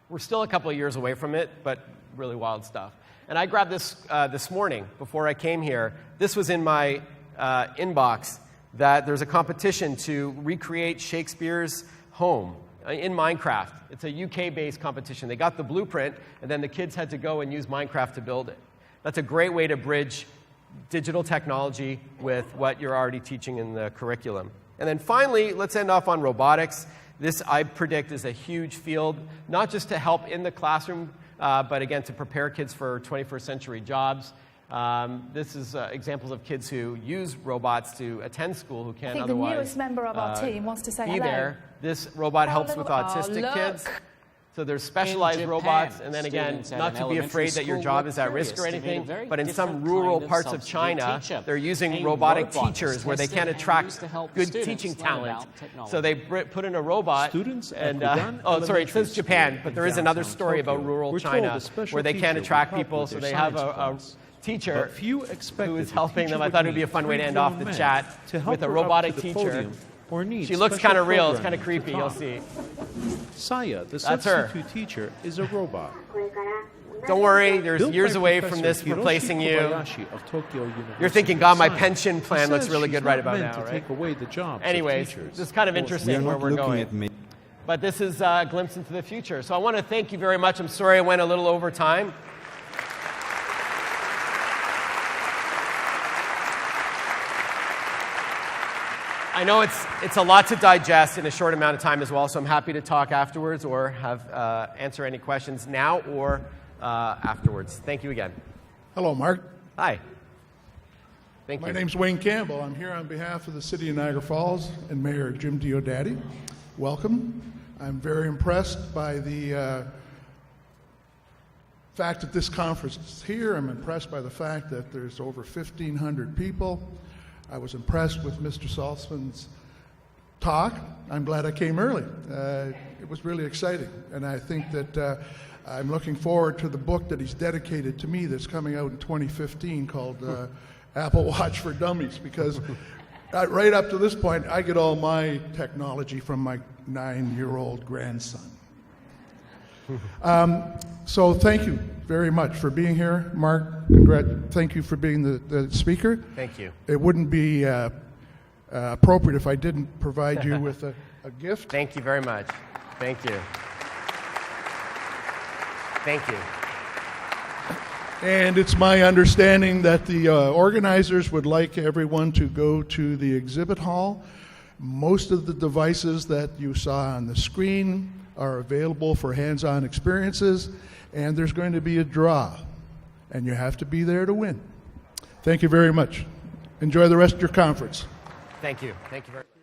We're still a couple of years away from it, but really wild stuff. And I grabbed this this morning before I came here. This was in my inbox, that there's a competition to recreate Shakespeare's home in Minecraft. It's a UK-based competition. They got the blueprint, and then the kids had to go and use Minecraft to build it. That's a great way to bridge digital technology with what you're already teaching in the curriculum. And then finally, let's end off on robotics. This, I predict, is a huge field, not just to help in the classroom, but again, to prepare kids for 21st century jobs. This is examples of kids who use robots to attend school who can't otherwise the newest member of our team wants to say be hello. there. This robot helps with autistic look. kids. So there's specialized robots, and then again, not to be afraid that your job is at risk or anything, but in some rural parts of China, they're using robotic teachers where they can't attract good teaching talent. So they put in a robot, and it says Japan, but there is another story about rural China where they can't attract people, so they have a teacher who is helping them. I thought it would be a fun way to end off the chat with a robotic teacher. She looks kind of real. It's kind of creepy. You'll see. Saya, the substitute teacher, is a robot. Don't worry. There's years away from this replacing you. You're thinking, God, my pension plan looks really good right about now, right? Anyways, this is kind of interesting where we're going. But this is a glimpse into the future. So I want to thank you very much. I'm sorry I went a little over time. I know it's a lot to digest in a short amount of time as well, so I'm happy to talk afterwards or answer any questions now or afterwards. Thank you again. Hello, Mark. Hi. Thank you. My name's Wayne Campbell. I'm here on behalf of the City of Niagara Falls and Mayor Jim Diodati. Welcome. I'm very impressed by the fact that this conference is here. I'm impressed by the fact that there's over 1,500 people. I was impressed with Mr. Saltzman's talk. I'm glad I came early. It was really exciting. And I think that I'm looking forward to the book that he's dedicated to me that's coming out in 2015 called Apple Watch for Dummies, because right up to this point, I get all my technology from my 9-year-old grandson. So thank you very much for being here, Mark. Thank you for being the speaker. Thank you. It wouldn't be appropriate if I didn't provide you with a gift. Thank you very much. Thank you. Thank you. And it's my understanding that the organizers would like everyone to go to the exhibit hall. Most of the devices that you saw on the screen are available for hands-on experiences, and there's going to be a draw, and you have to be there to win. Thank you very much. Enjoy the rest of your conference. Thank you. Thank you very much.